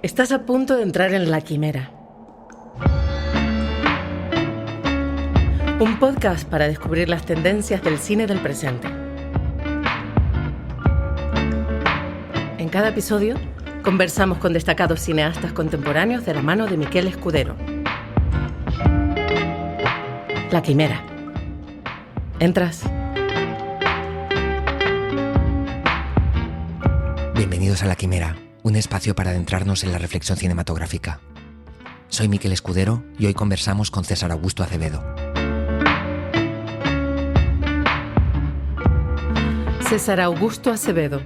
Estás a punto de entrar en La Quimera. Un podcast para descubrir las tendencias del cine del presente. En cada episodio, conversamos con destacados cineastas contemporáneos de la mano de Miquel Escudero. La Quimera. ¿Entras? Bienvenidos a La Quimera, un espacio para adentrarnos en la reflexión cinematográfica. Soy Miquel Escudero y hoy conversamos con César Augusto Acevedo. César Augusto Acevedo,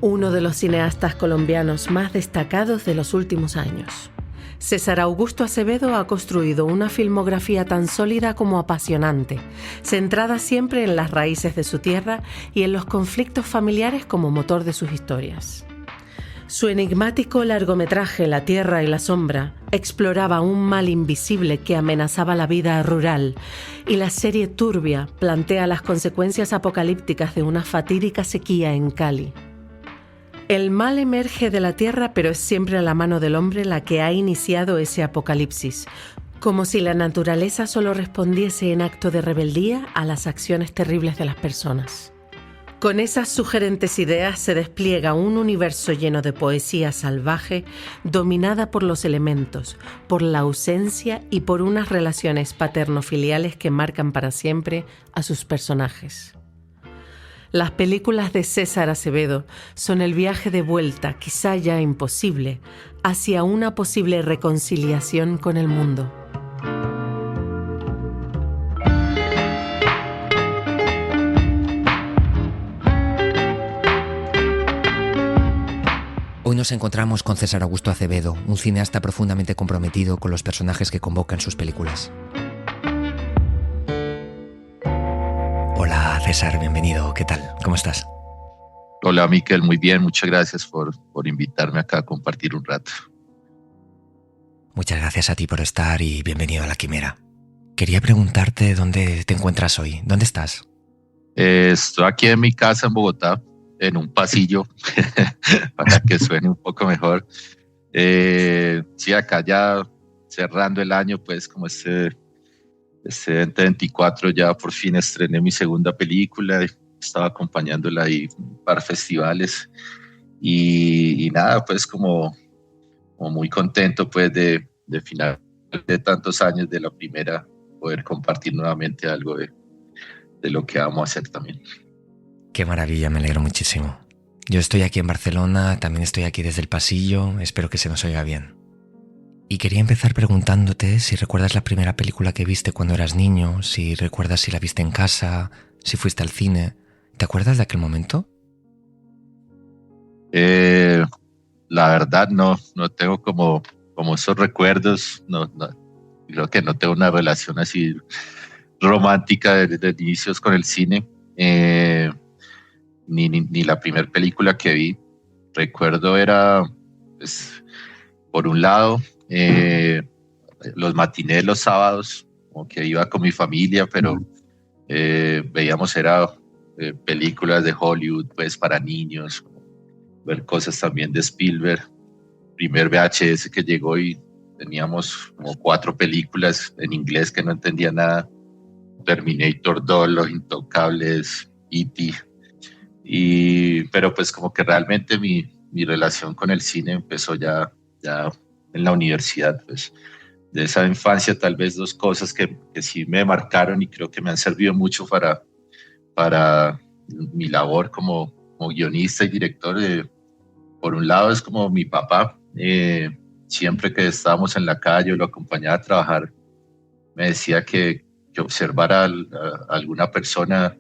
uno de los cineastas colombianos más destacados de los últimos años. César Augusto Acevedo ha construido una filmografía tan sólida como apasionante, centrada siempre en las raíces de su tierra y en los conflictos familiares como motor de sus historias. Su enigmático largometraje La Tierra y la Sombra exploraba un mal invisible que amenazaba la vida rural, y la serie Turbia plantea las consecuencias apocalípticas de una fatídica sequía en Cali. El mal emerge de la tierra, pero es siempre la mano del hombre la que ha iniciado ese apocalipsis, como si la naturaleza solo respondiese en acto de rebeldía a las acciones terribles de las personas. Con esas sugerentes ideas se despliega un universo lleno de poesía salvaje, dominada por los elementos, por la ausencia y por unas relaciones paterno-filiales que marcan para siempre a sus personajes. Las películas de César Acevedo son el viaje de vuelta, quizá ya imposible, hacia una posible reconciliación con el mundo. Hoy nos encontramos con César Augusto Acevedo, un cineasta profundamente comprometido con los personajes que convoca en sus películas. Hola César, bienvenido. ¿Qué tal? ¿Cómo estás? Hola Miquel, muy bien. Muchas gracias por invitarme acá a compartir un rato. Muchas gracias a ti por estar y bienvenido a La Quimera. Quería preguntarte dónde te encuentras hoy. ¿Dónde estás? Estoy aquí en mi casa en Bogotá, en un pasillo, para que suene un poco mejor. Sí, acá ya cerrando el año, pues como este 2024 ya por fin estrené mi segunda película. Estaba acompañándola ahí en un par de festivales y nada, pues como muy contento pues de final de tantos años de la primera, poder compartir nuevamente algo de lo que amo hacer también. Qué maravilla, me alegro muchísimo. Yo estoy aquí en Barcelona, también estoy aquí desde el pasillo, espero que se nos oiga bien. Y quería empezar preguntándote si recuerdas la primera película que viste cuando eras niño, si recuerdas si la viste en casa, si fuiste al cine. ¿Te acuerdas de aquel momento? La verdad no tengo como esos recuerdos. No, creo que no tengo una relación así romántica de inicios con el cine. Ni la primera película que vi. Recuerdo era, pues, por un lado, los matinés los sábados, como que iba con mi familia, pero veíamos películas de Hollywood, pues para niños, ver cosas también de Spielberg. Primer VHS que llegó y teníamos como 4 películas en inglés que no entendía nada. Terminator 2, Los Intocables, E.T. Pero pues como que realmente mi relación con el cine empezó ya en la universidad, pues. De esa infancia tal vez 2 cosas que sí me marcaron y creo que me han servido mucho para mi labor como guionista y director. Por un lado es como mi papá, siempre que estábamos en la calle o lo acompañaba a trabajar, me decía que observara a alguna persona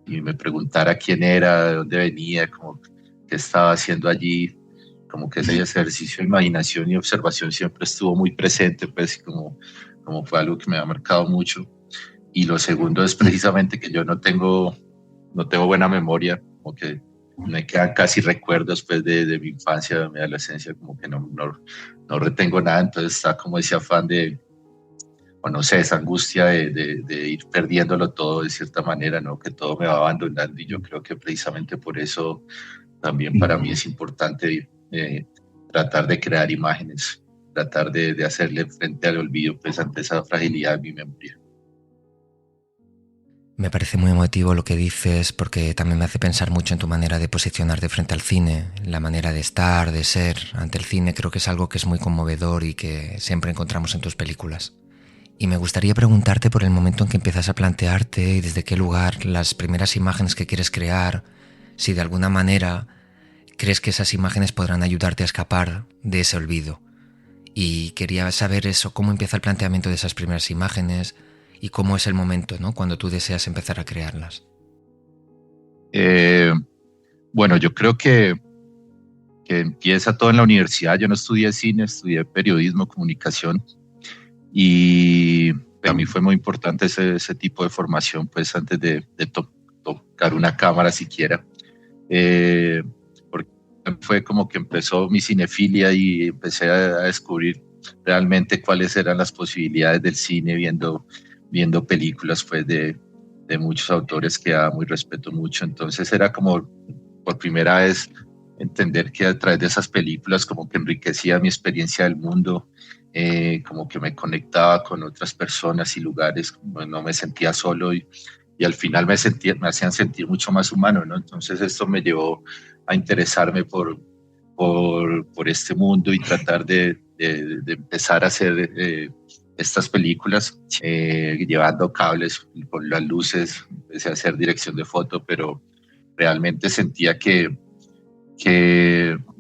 y me preguntara quién era, de dónde venía, como qué estaba haciendo allí, como que ese ejercicio de imaginación y observación siempre estuvo muy presente, pues, como fue algo que me ha marcado mucho. Y lo segundo es precisamente que yo no tengo buena memoria, como que me quedan casi recuerdos, pues, de mi infancia, de mi adolescencia, como que no retengo nada. Entonces está como ese afán o no sé, esa angustia de ir perdiéndolo todo de cierta manera, ¿no? Que todo me va abandonando, y yo creo que precisamente por eso también para mí es importante tratar de crear imágenes, tratar de hacerle frente al olvido, pues ante esa fragilidad de mi memoria. Me parece muy emotivo lo que dices porque también me hace pensar mucho en tu manera de posicionarte frente al cine, la manera de estar, de ser ante el cine. Creo que es algo que es muy conmovedor y que siempre encontramos en tus películas. Y me gustaría preguntarte por el momento en que empiezas a plantearte y desde qué lugar las primeras imágenes que quieres crear, si de alguna manera crees que esas imágenes podrán ayudarte a escapar de ese olvido. Y quería saber eso, cómo empieza el planteamiento de esas primeras imágenes y cómo es el momento, ¿no?, cuando tú deseas empezar a crearlas. Bueno, yo creo que empieza todo en la universidad. Yo no estudié cine, estudié periodismo, comunicación, y para mí fue muy importante ese tipo de formación, pues antes de tocar una cámara siquiera, porque fue como que empezó mi cinefilia y empecé a descubrir realmente cuáles eran las posibilidades del cine viendo películas pues de muchos autores que amo y respeto mucho. Entonces era como por primera vez entender que a través de esas películas como que enriquecía mi experiencia del mundo, como que me conectaba con otras personas y lugares, no me sentía solo y al final me hacían sentir mucho más humano, ¿no? Entonces esto me llevó a interesarme por este mundo y tratar de empezar a hacer estas películas, llevando cables con las luces. Empecé a hacer dirección de foto, pero realmente sentía que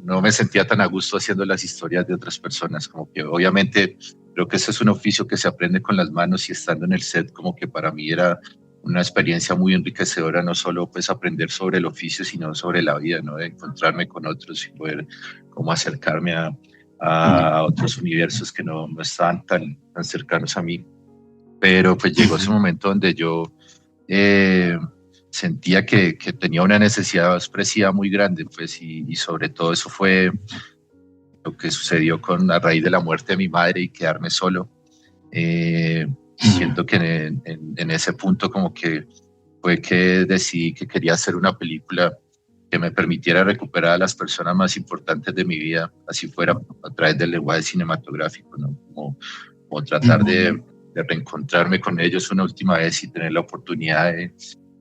no me sentía tan a gusto haciendo las historias de otras personas. Como que obviamente creo que ese es un oficio que se aprende con las manos, y estando en el set como que para mí era una experiencia muy enriquecedora, no solo pues aprender sobre el oficio, sino sobre la vida, ¿no? De encontrarme con otros y poder como acercarme a otros universos que no estaban tan cercanos a mí. Pero pues llegó ese momento donde yo sentía que tenía una necesidad expresiva muy grande, pues, y sobre todo eso fue lo que sucedió a raíz de la muerte de mi madre y quedarme solo. Siento que en ese punto como que fue que decidí que quería hacer una película que me permitiera recuperar a las personas más importantes de mi vida, así fuera a través del lenguaje cinematográfico, ¿no? Como tratar de reencontrarme con ellos una última vez y tener la oportunidad de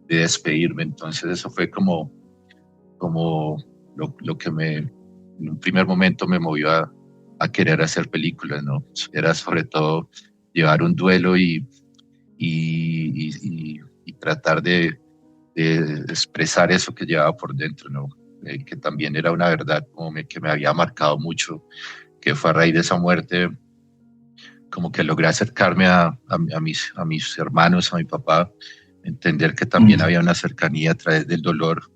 despedirme. Entonces eso fue como lo que en un primer momento me movió a querer hacer películas, ¿no? Era sobre todo llevar un duelo y tratar de expresar eso que llevaba por dentro, ¿no? Que también era una verdad que me había marcado mucho, que fue a raíz de esa muerte como que logré acercarme a mis hermanos, a mi papá, entender que también había una cercanía a través del dolor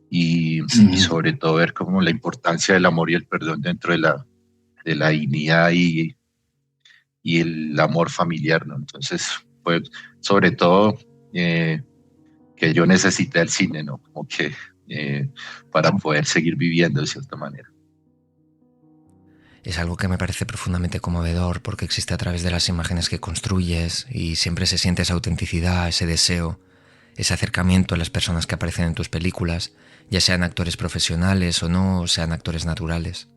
y sobre todo ver como la importancia del amor y el perdón dentro de la dignidad y el amor familiar, ¿no? Entonces fue sobre todo que yo necesité el cine, ¿no? Como que para poder seguir viviendo de cierta manera. Es algo que me parece profundamente conmovedor porque existe a través de las imágenes que construyes y siempre se siente esa autenticidad, ese deseo, ese acercamiento a las personas que aparecen en tus películas, ya sean actores profesionales o no, sean actores naturales.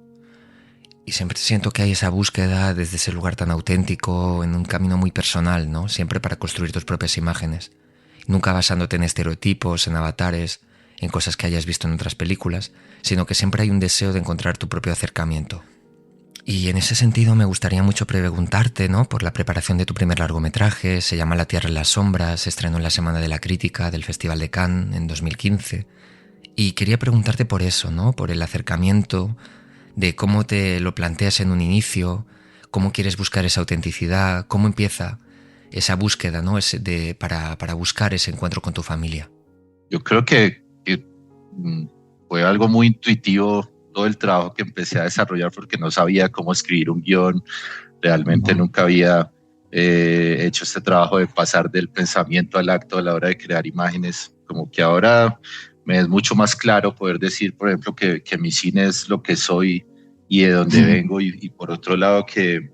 Y siempre siento que hay esa búsqueda desde ese lugar tan auténtico, en un camino muy personal, ¿no? Siempre para construir tus propias imágenes, nunca basándote en estereotipos, en avatares, en cosas que hayas visto en otras películas, sino que siempre hay un deseo de encontrar tu propio acercamiento. Y en ese sentido me gustaría mucho preguntarte, ¿no?, por la preparación de tu primer largometraje. Se llama La Tierra en las sombras, se estrenó en la Semana de la Crítica del Festival de Cannes en 2015. Y quería preguntarte por eso, ¿no?, por el acercamiento, de cómo te lo planteas en un inicio, cómo quieres buscar esa autenticidad, cómo empieza esa búsqueda, ¿no?, para buscar ese encuentro con tu familia. Yo creo que fue algo muy intuitivo todo el trabajo que empecé a desarrollar, porque no sabía cómo escribir un guión. Realmente nunca había hecho este trabajo de pasar del pensamiento al acto a la hora de crear imágenes. Como que ahora me es mucho más claro poder decir, por ejemplo, que mi cine es lo que soy y de dónde vengo, y por otro lado que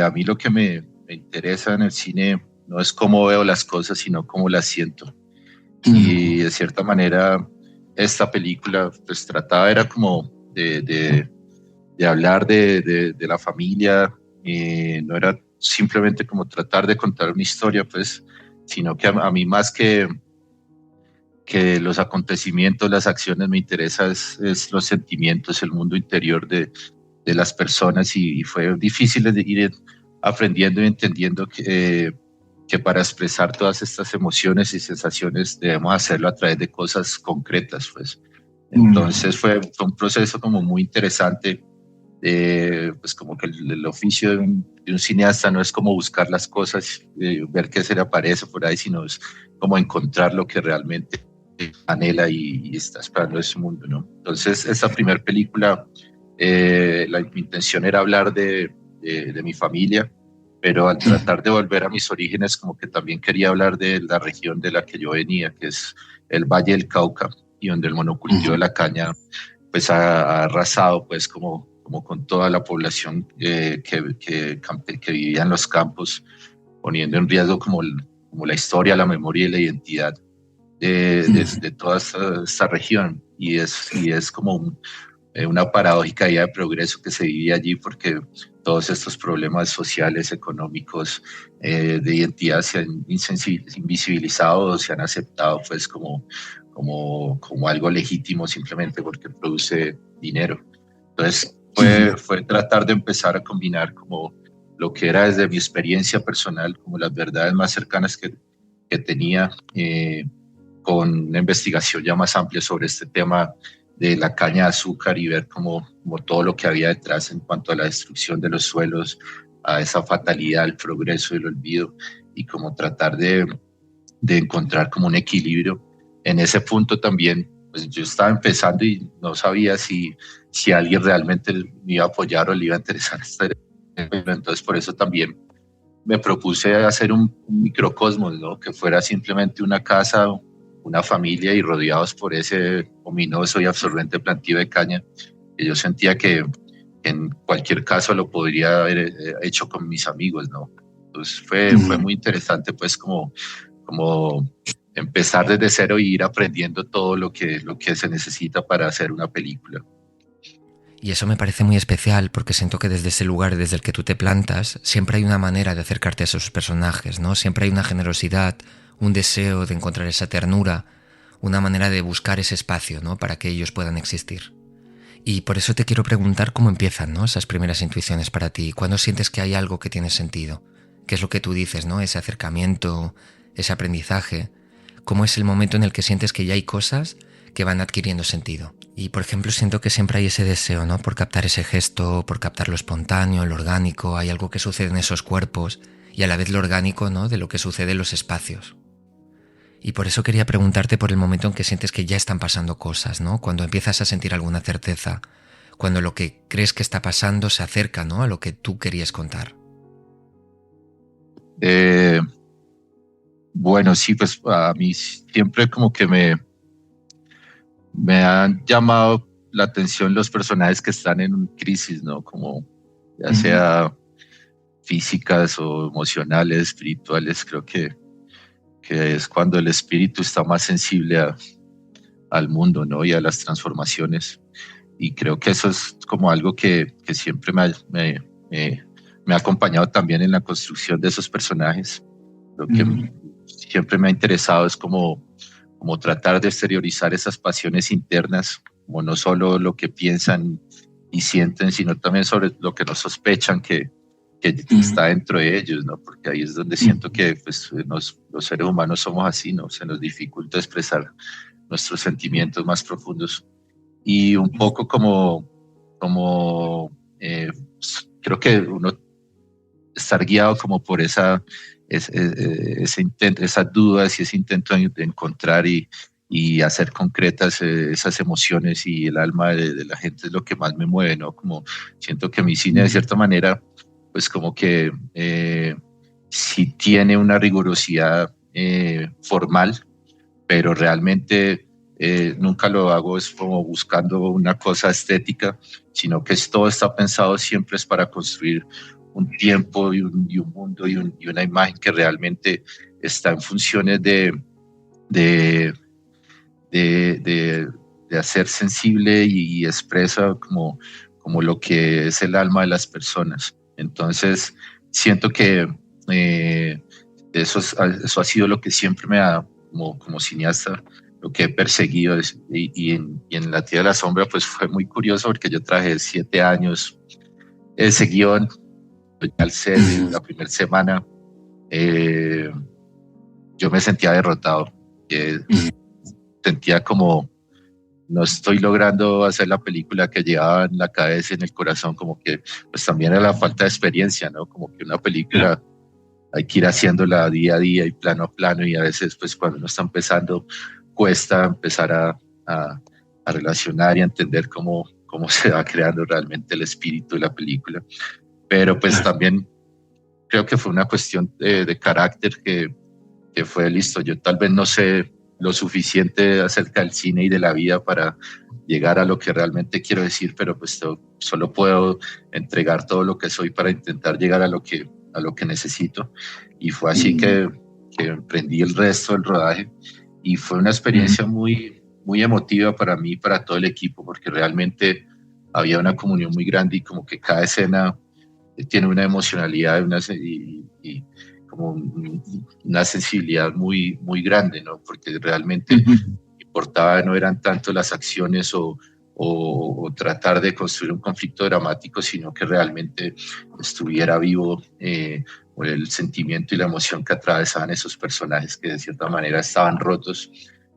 a mí lo que me interesa en el cine no es cómo veo las cosas, sino cómo las siento. Y de cierta manera esta película pues trataba era como de de hablar de la familia. No era simplemente como tratar de contar una historia, pues, sino que a mí más que los acontecimientos, las acciones, me interesa es los sentimientos, el mundo interior de las personas, y fue difícil de ir aprendiendo y entendiendo que para expresar todas estas emociones y sensaciones debemos hacerlo a través de cosas concretas, pues. Entonces fue un proceso como muy interesante. Pues como que el oficio de un cineasta no es como buscar las cosas, ver qué se le aparece por ahí, sino es como encontrar lo que realmente anhela y está esperando ese mundo, ¿no? Entonces, esta primera película, mi intención era hablar de mi familia, pero al tratar de volver a mis orígenes, como que también quería hablar de la región de la que yo venía, que es el Valle del Cauca, y donde el monocultivo de la caña pues ha arrasado pues como con toda la población que vivía en los campos, poniendo en riesgo como la historia, la memoria y la identidad de toda esta región. Y es como una paradójica idea de progreso que se vivía allí, porque todos estos problemas sociales, económicos, de identidad se han invisibilizado, se han aceptado pues como algo legítimo simplemente porque produce dinero. Entonces fue tratar de empezar a combinar como lo que era desde mi experiencia personal, como las verdades más cercanas que tenía, con una investigación ya más amplia sobre este tema de la caña de azúcar, y ver como todo lo que había detrás en cuanto a la destrucción de los suelos, a esa fatalidad, el progreso y el olvido, y como tratar de encontrar como un equilibrio. En ese punto también, pues yo estaba empezando y no sabía si alguien realmente me iba a apoyar o le iba a interesar esta idea. Entonces por eso también me propuse hacer un microcosmos, ¿no? Que fuera simplemente una casa, una familia, y rodeados por ese ominoso y absorbente plantío de caña, que yo sentía que en cualquier caso lo podría haber hecho con mis amigos, ¿no? Entonces fue muy interesante pues como empezar desde cero y ir aprendiendo todo lo que se necesita para hacer una película. Y eso me parece muy especial, porque siento que desde ese lugar desde el que tú te plantas siempre hay una manera de acercarte a esos personajes, ¿no? Siempre hay una generosidad, un deseo de encontrar esa ternura, una manera de buscar ese espacio, ¿no? Para que ellos puedan existir. Y por eso te quiero preguntar cómo empiezan, ¿no? Esas primeras intuiciones para ti. ¿Cuándo sientes que hay algo que tiene sentido? ¿Qué es lo que tú dices, ¿no? Ese acercamiento, ese aprendizaje. ¿Cómo es el momento en el que sientes que ya hay cosas que van adquiriendo sentido? Y, por ejemplo, siento que siempre hay ese deseo, ¿no? Por captar ese gesto, por captar lo espontáneo, lo orgánico. Hay algo que sucede en esos cuerpos y a la vez lo orgánico, ¿no? De lo que sucede en los espacios. Y por eso quería preguntarte por el momento en que sientes que ya están pasando cosas, ¿no? Cuando empiezas a sentir alguna certeza, cuando lo que crees que está pasando se acerca, ¿no? A lo que tú querías contar. Bueno, sí, pues a mí siempre como que me han llamado la atención los personajes que están en crisis, ¿no? Como ya sea físicas o emocionales, espirituales. Creo que es cuando el espíritu está más sensible al mundo, ¿no? Y a las transformaciones. Y creo que eso es como algo que siempre me ha acompañado también en la construcción de esos personajes. Lo que siempre me ha interesado es como tratar de exteriorizar esas pasiones internas, como no solo lo que piensan y sienten, sino también sobre lo que no sospechan que está dentro de ellos, ¿no? Porque ahí es donde siento que pues, los seres humanos somos así, ¿no? Se nos dificulta expresar nuestros sentimientos más profundos. Y un poco creo que uno estar guiado como por ese intento, esas dudas y ese intento de encontrar y hacer concretas esas emociones, y el alma de la gente es lo que más me mueve, ¿no? Como siento que mi cine de cierta manera pues como que sí tiene una rigurosidad formal, pero realmente nunca lo hago es como buscando una cosa estética, sino que todo está pensado siempre es para construir un tiempo y un mundo y una imagen que realmente está en funciones de hacer sensible y expresa como como lo que es el alma de las personas. Entonces, siento que eso ha sido lo que siempre me ha, como cineasta, lo que he perseguido. Y en La Tierra de la Sombra, pues fue muy curioso porque yo trabajé 7 años ese guión, al set, la primera semana, yo me sentía derrotado. Sentía como no estoy logrando hacer la película que llevaba en la cabeza y en el corazón, como que pues también era la falta de experiencia, ¿no? Como que una película hay que ir haciéndola día a día y plano a plano, y a veces pues cuando uno está empezando cuesta empezar a relacionar y a entender cómo se va creando realmente el espíritu de la película. Pero pues también creo que fue una cuestión de carácter que fue listo. Yo tal vez no sé lo suficiente acerca del cine y de la vida para llegar a lo que realmente quiero decir, pero pues solo puedo entregar todo lo que soy para intentar llegar a lo que necesito. Y fue así que emprendí el resto del rodaje, y fue una experiencia muy, muy emotiva para mí y para todo el equipo, porque realmente había una comunión muy grande, y como que cada escena tiene una emocionalidad y como una sensibilidad muy, muy grande, ¿no? Porque realmente importaba, no eran tanto las acciones o tratar de construir un conflicto dramático, sino que realmente estuviera vivo el sentimiento y la emoción que atravesaban esos personajes, que de cierta manera estaban rotos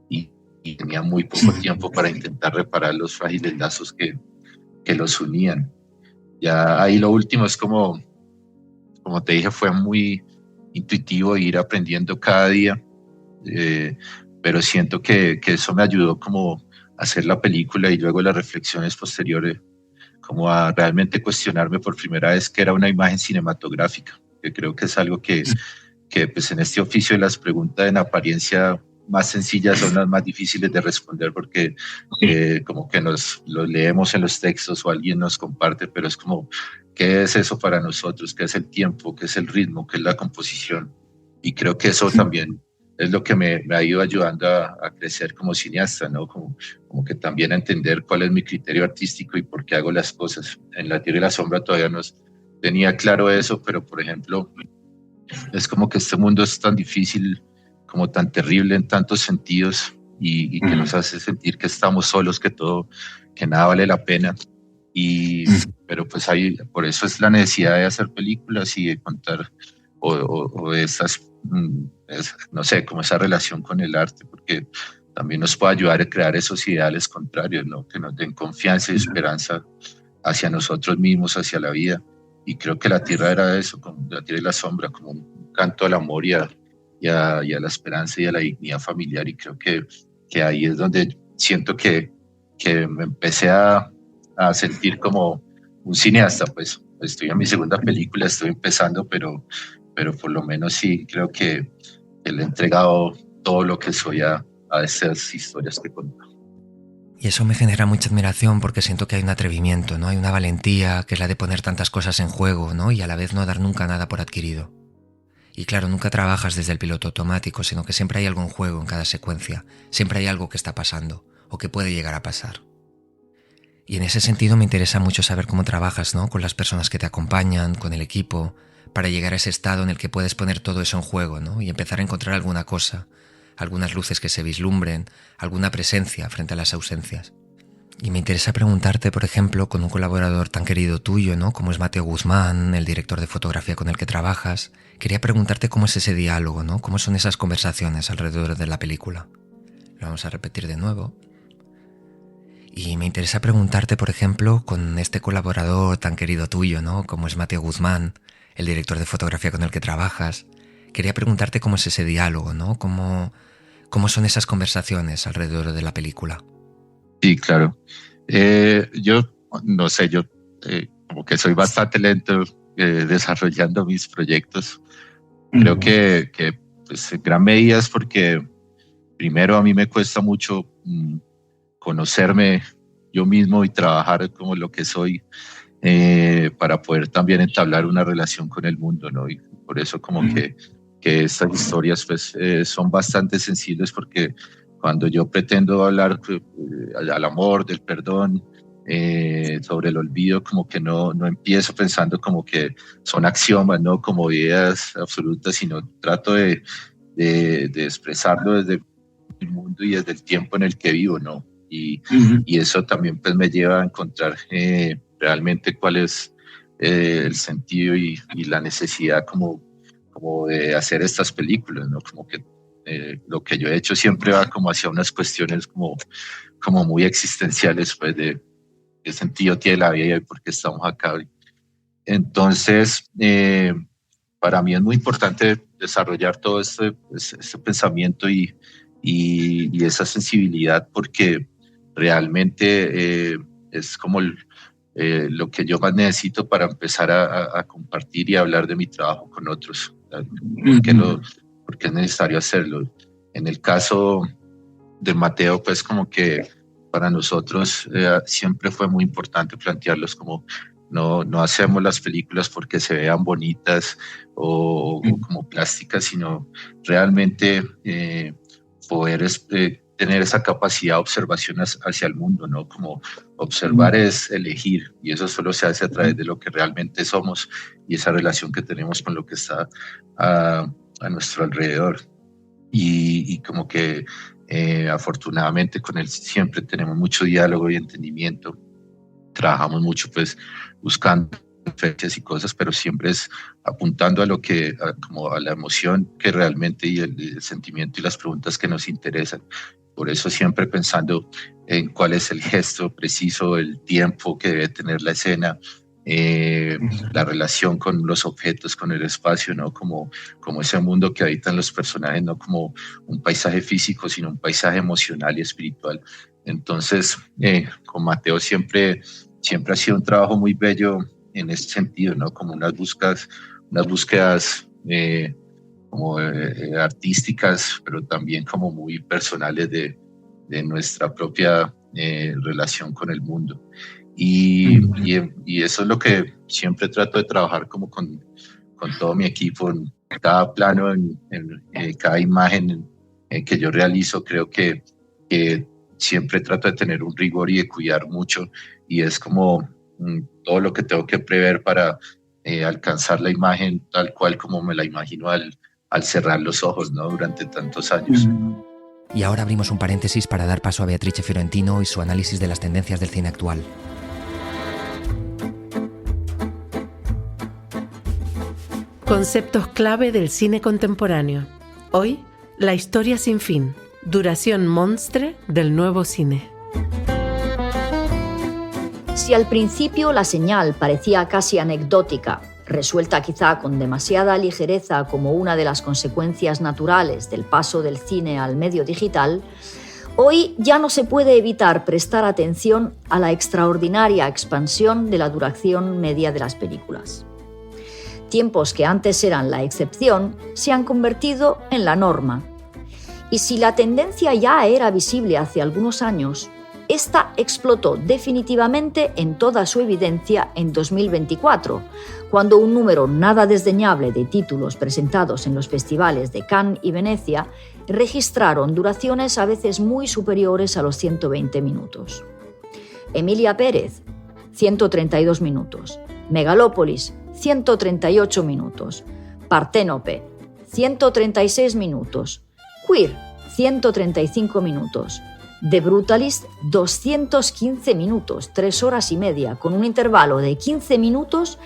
y tenían muy poco tiempo para intentar reparar los frágiles lazos que los unían. Ya ahí lo último es como te dije, fue muy intuitivo ir aprendiendo cada día, pero siento que eso me ayudó como a hacer la película, y luego las reflexiones posteriores, como a realmente cuestionarme por primera vez qué era una imagen cinematográfica, que creo que es algo que pues en este oficio las preguntas en apariencia más sencillas son las más difíciles de responder, porque como que los leemos en los textos o alguien nos comparte, pero es como, ¿qué es eso para nosotros? ¿Qué es el tiempo? ¿Qué es el ritmo? ¿Qué es la composición? Y creo que eso también es lo que me ha ido ayudando a crecer como cineasta, ¿no? Como que también a entender cuál es mi criterio artístico y por qué hago las cosas. En La Tierra y la Sombra todavía no tenía claro eso, pero por ejemplo, es como que este mundo es tan difícil, como tan terrible en tantos sentidos, y que nos hace sentir que estamos solos, que nada vale la pena. Pero pues por eso es la necesidad de hacer películas y de contar, o de no sé, como esa relación con el arte, porque también nos puede ayudar a crear esos ideales contrarios, ¿no? Que nos den confianza y esperanza hacia nosotros mismos, hacia la vida. Y creo que La Tierra era eso, como La Tierra y la Sombra, como un canto al amor y a la esperanza y a la dignidad familiar. Y creo que ahí es donde siento que me empecé a sentir como un cineasta. Pues estoy en mi segunda película, estoy empezando, pero por lo menos sí creo que le he entregado todo lo que soy a esas historias que cuento. Y eso me genera mucha admiración, porque siento que hay un atrevimiento, ¿no? Hay una valentía, que es la de poner tantas cosas en juego, ¿no? Y a la vez no dar nunca nada por adquirido. Y claro, nunca trabajas desde el piloto automático, sino que siempre hay algo en juego en cada secuencia. Siempre hay algo que está pasando, o que puede llegar a pasar. Y en ese sentido me interesa mucho saber cómo trabajas, ¿no? Con las personas que te acompañan, con el equipo, para llegar a ese estado en el que puedes poner todo eso en juego, ¿no? Y empezar a encontrar alguna cosa, algunas luces que se vislumbren, alguna presencia frente a las ausencias. Y me interesa preguntarte, por ejemplo, con un colaborador tan querido tuyo, ¿no? Como es Mateo Guzmán, el director de fotografía con el que trabajas. Quería preguntarte cómo es ese diálogo, ¿no? Cómo son esas conversaciones alrededor de la película. Lo vamos a repetir de nuevo. Y me interesa preguntarte, por ejemplo, con este colaborador tan querido tuyo, ¿no? Como es Mateo Guzmán, el director de fotografía con el que trabajas. Quería preguntarte cómo es ese diálogo, ¿no? Cómo son esas conversaciones alrededor de la película. Sí, claro. Yo no sé, como que soy bastante lento desarrollando mis proyectos. Creo que pues, en gran medida es porque primero a mí me cuesta mucho conocerme yo mismo y trabajar como lo que soy, para poder también entablar una relación con el mundo, ¿no? Y por eso como que estas historias pues son bastante sensibles, porque cuando yo pretendo hablar al amor, del perdón, sobre el olvido, como que no empiezo pensando como que son axiomas, ¿no? Como ideas absolutas, sino trato de expresarlo desde el mundo y desde el tiempo en el que vivo, ¿no? Y eso también pues me lleva a encontrar realmente cuál es el sentido y la necesidad como de hacer estas películas, ¿no? Como que lo que yo he hecho siempre va como hacia unas cuestiones como muy existenciales, pues de qué sentido tiene la vida y por qué estamos acá. Entonces, para mí es muy importante desarrollar todo este pensamiento y esa sensibilidad, porque realmente es como lo que yo más necesito para empezar a compartir y hablar de mi trabajo con otros. Porque es necesario hacerlo. En el caso de Mateo, pues como que para nosotros siempre fue muy importante plantearlos como no hacemos las películas porque se vean bonitas o como plásticas, sino realmente poder tener esa capacidad de observación hacia el mundo, ¿no? Como observar es elegir, y eso solo se hace a través de lo que realmente somos y esa relación que tenemos con lo que está a nuestro alrededor. Y como que afortunadamente con él siempre tenemos mucho diálogo y entendimiento. Trabajamos mucho pues buscando fechas y cosas, pero siempre es apuntando a lo que, como a la emoción que realmente y el sentimiento y las preguntas que nos interesan. Por eso siempre pensando en cuál es el gesto preciso, el tiempo que debe tener la escena, la relación con los objetos, con el espacio, ¿no? Como ese mundo que habitan los personajes, no como un paisaje físico, sino un paisaje emocional y espiritual. Entonces, con Mateo siempre ha sido un trabajo muy bello en ese sentido, ¿no? Como unas búsquedas como artísticas, pero también como muy personales de nuestra propia relación con el mundo. Y eso es lo que siempre trato de trabajar como con todo mi equipo, en cada plano, en cada imagen que yo realizo. Creo que siempre trato de tener un rigor y de cuidar mucho, y es como todo lo que tengo que prever para alcanzar la imagen tal cual como me la imagino al cerrar los ojos, ¿no? Durante tantos años. Y ahora abrimos un paréntesis para dar paso a Beatrice Fiorentino y su análisis de las tendencias del cine actual. Conceptos clave del cine contemporáneo. Hoy, la historia sin fin. Duración monstre del nuevo cine. Si al principio la señal parecía casi anecdótica, resuelta quizá con demasiada ligereza como una de las consecuencias naturales del paso del cine al medio digital, hoy ya no se puede evitar prestar atención a la extraordinaria expansión de la duración media de las películas. Tiempos que antes eran la excepción se han convertido en la norma. Y si la tendencia ya era visible hace algunos años, esta explotó definitivamente en toda su evidencia en 2024, cuando un número nada desdeñable de títulos presentados en los festivales de Cannes y Venecia registraron duraciones a veces muy superiores a los 120 minutos. Emilia Pérez, 132 minutos. Megalópolis, 138 minutos. Parténope, 136 minutos. Queer, 135 minutos. The Brutalist, 215 minutos, 3 horas y media, con un intervalo de 15 minutos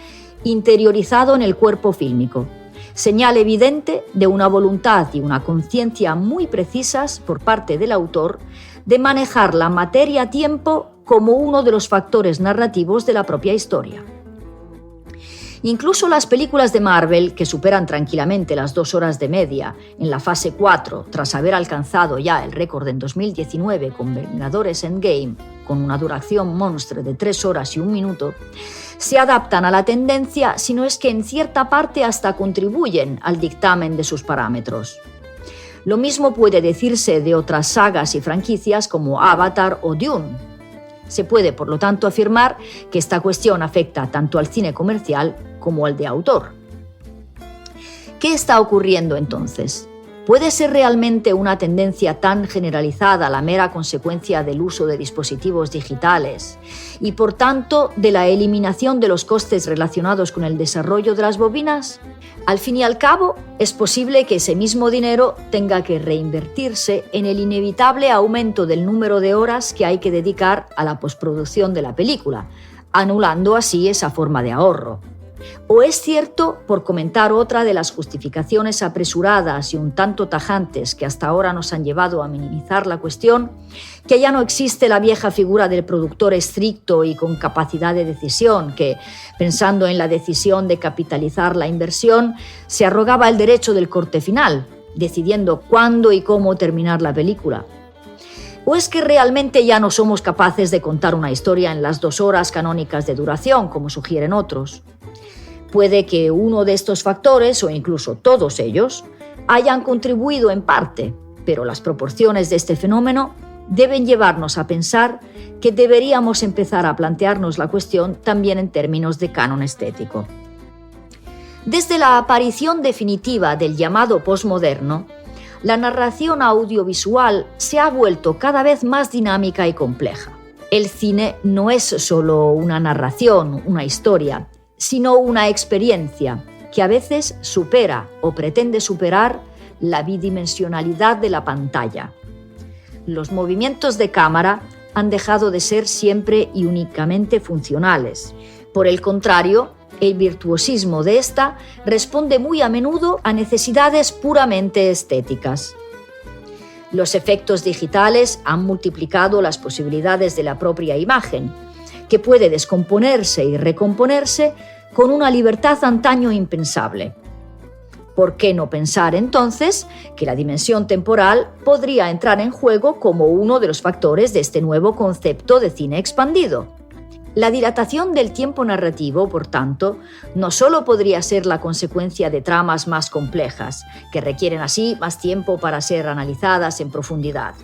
interiorizado en el cuerpo fílmico. Señal evidente de una voluntad y una conciencia muy precisas por parte del autor de manejar la materia-tiempo como uno de los factores narrativos de la propia historia. Incluso las películas de Marvel, que superan tranquilamente las 2 horas de media en la fase 4, tras haber alcanzado ya el récord en 2019 con Vengadores Endgame, con una duración monstre de 3 horas y 1 minuto, se adaptan a la tendencia, si no es que en cierta parte hasta contribuyen al dictamen de sus parámetros. Lo mismo puede decirse de otras sagas y franquicias como Avatar o Dune. Se puede, por lo tanto, afirmar que esta cuestión afecta tanto al cine comercial como al de autor. ¿Qué está ocurriendo entonces? ¿Puede ser realmente una tendencia tan generalizada la mera consecuencia del uso de dispositivos digitales y, por tanto, de la eliminación de los costes relacionados con el desarrollo de las bobinas? Al fin y al cabo, es posible que ese mismo dinero tenga que reinvertirse en el inevitable aumento del número de horas que hay que dedicar a la postproducción de la película, anulando así esa forma de ahorro. ¿O es cierto, por comentar otra de las justificaciones apresuradas y un tanto tajantes que hasta ahora nos han llevado a minimizar la cuestión, que ya no existe la vieja figura del productor estricto y con capacidad de decisión que, pensando en la decisión de capitalizar la inversión, se arrogaba el derecho del corte final, decidiendo cuándo y cómo terminar la película? ¿O es que realmente ya no somos capaces de contar una historia en las 2 horas canónicas de duración, como sugieren otros? Puede que uno de estos factores, o incluso todos ellos, hayan contribuido en parte, pero las proporciones de este fenómeno deben llevarnos a pensar que deberíamos empezar a plantearnos la cuestión también en términos de canon estético. Desde la aparición definitiva del llamado posmoderno, la narración audiovisual se ha vuelto cada vez más dinámica y compleja. El cine no es solo una narración, una historia, sino una experiencia que a veces supera o pretende superar la bidimensionalidad de la pantalla. Los movimientos de cámara han dejado de ser siempre y únicamente funcionales. Por el contrario, el virtuosismo de esta responde muy a menudo a necesidades puramente estéticas. Los efectos digitales han multiplicado las posibilidades de la propia imagen, que puede descomponerse y recomponerse con una libertad antaño impensable. ¿Por qué no pensar entonces que la dimensión temporal podría entrar en juego como uno de los factores de este nuevo concepto de cine expandido? La dilatación del tiempo narrativo, por tanto, no solo podría ser la consecuencia de tramas más complejas, que requieren así más tiempo para ser analizadas en profundidad,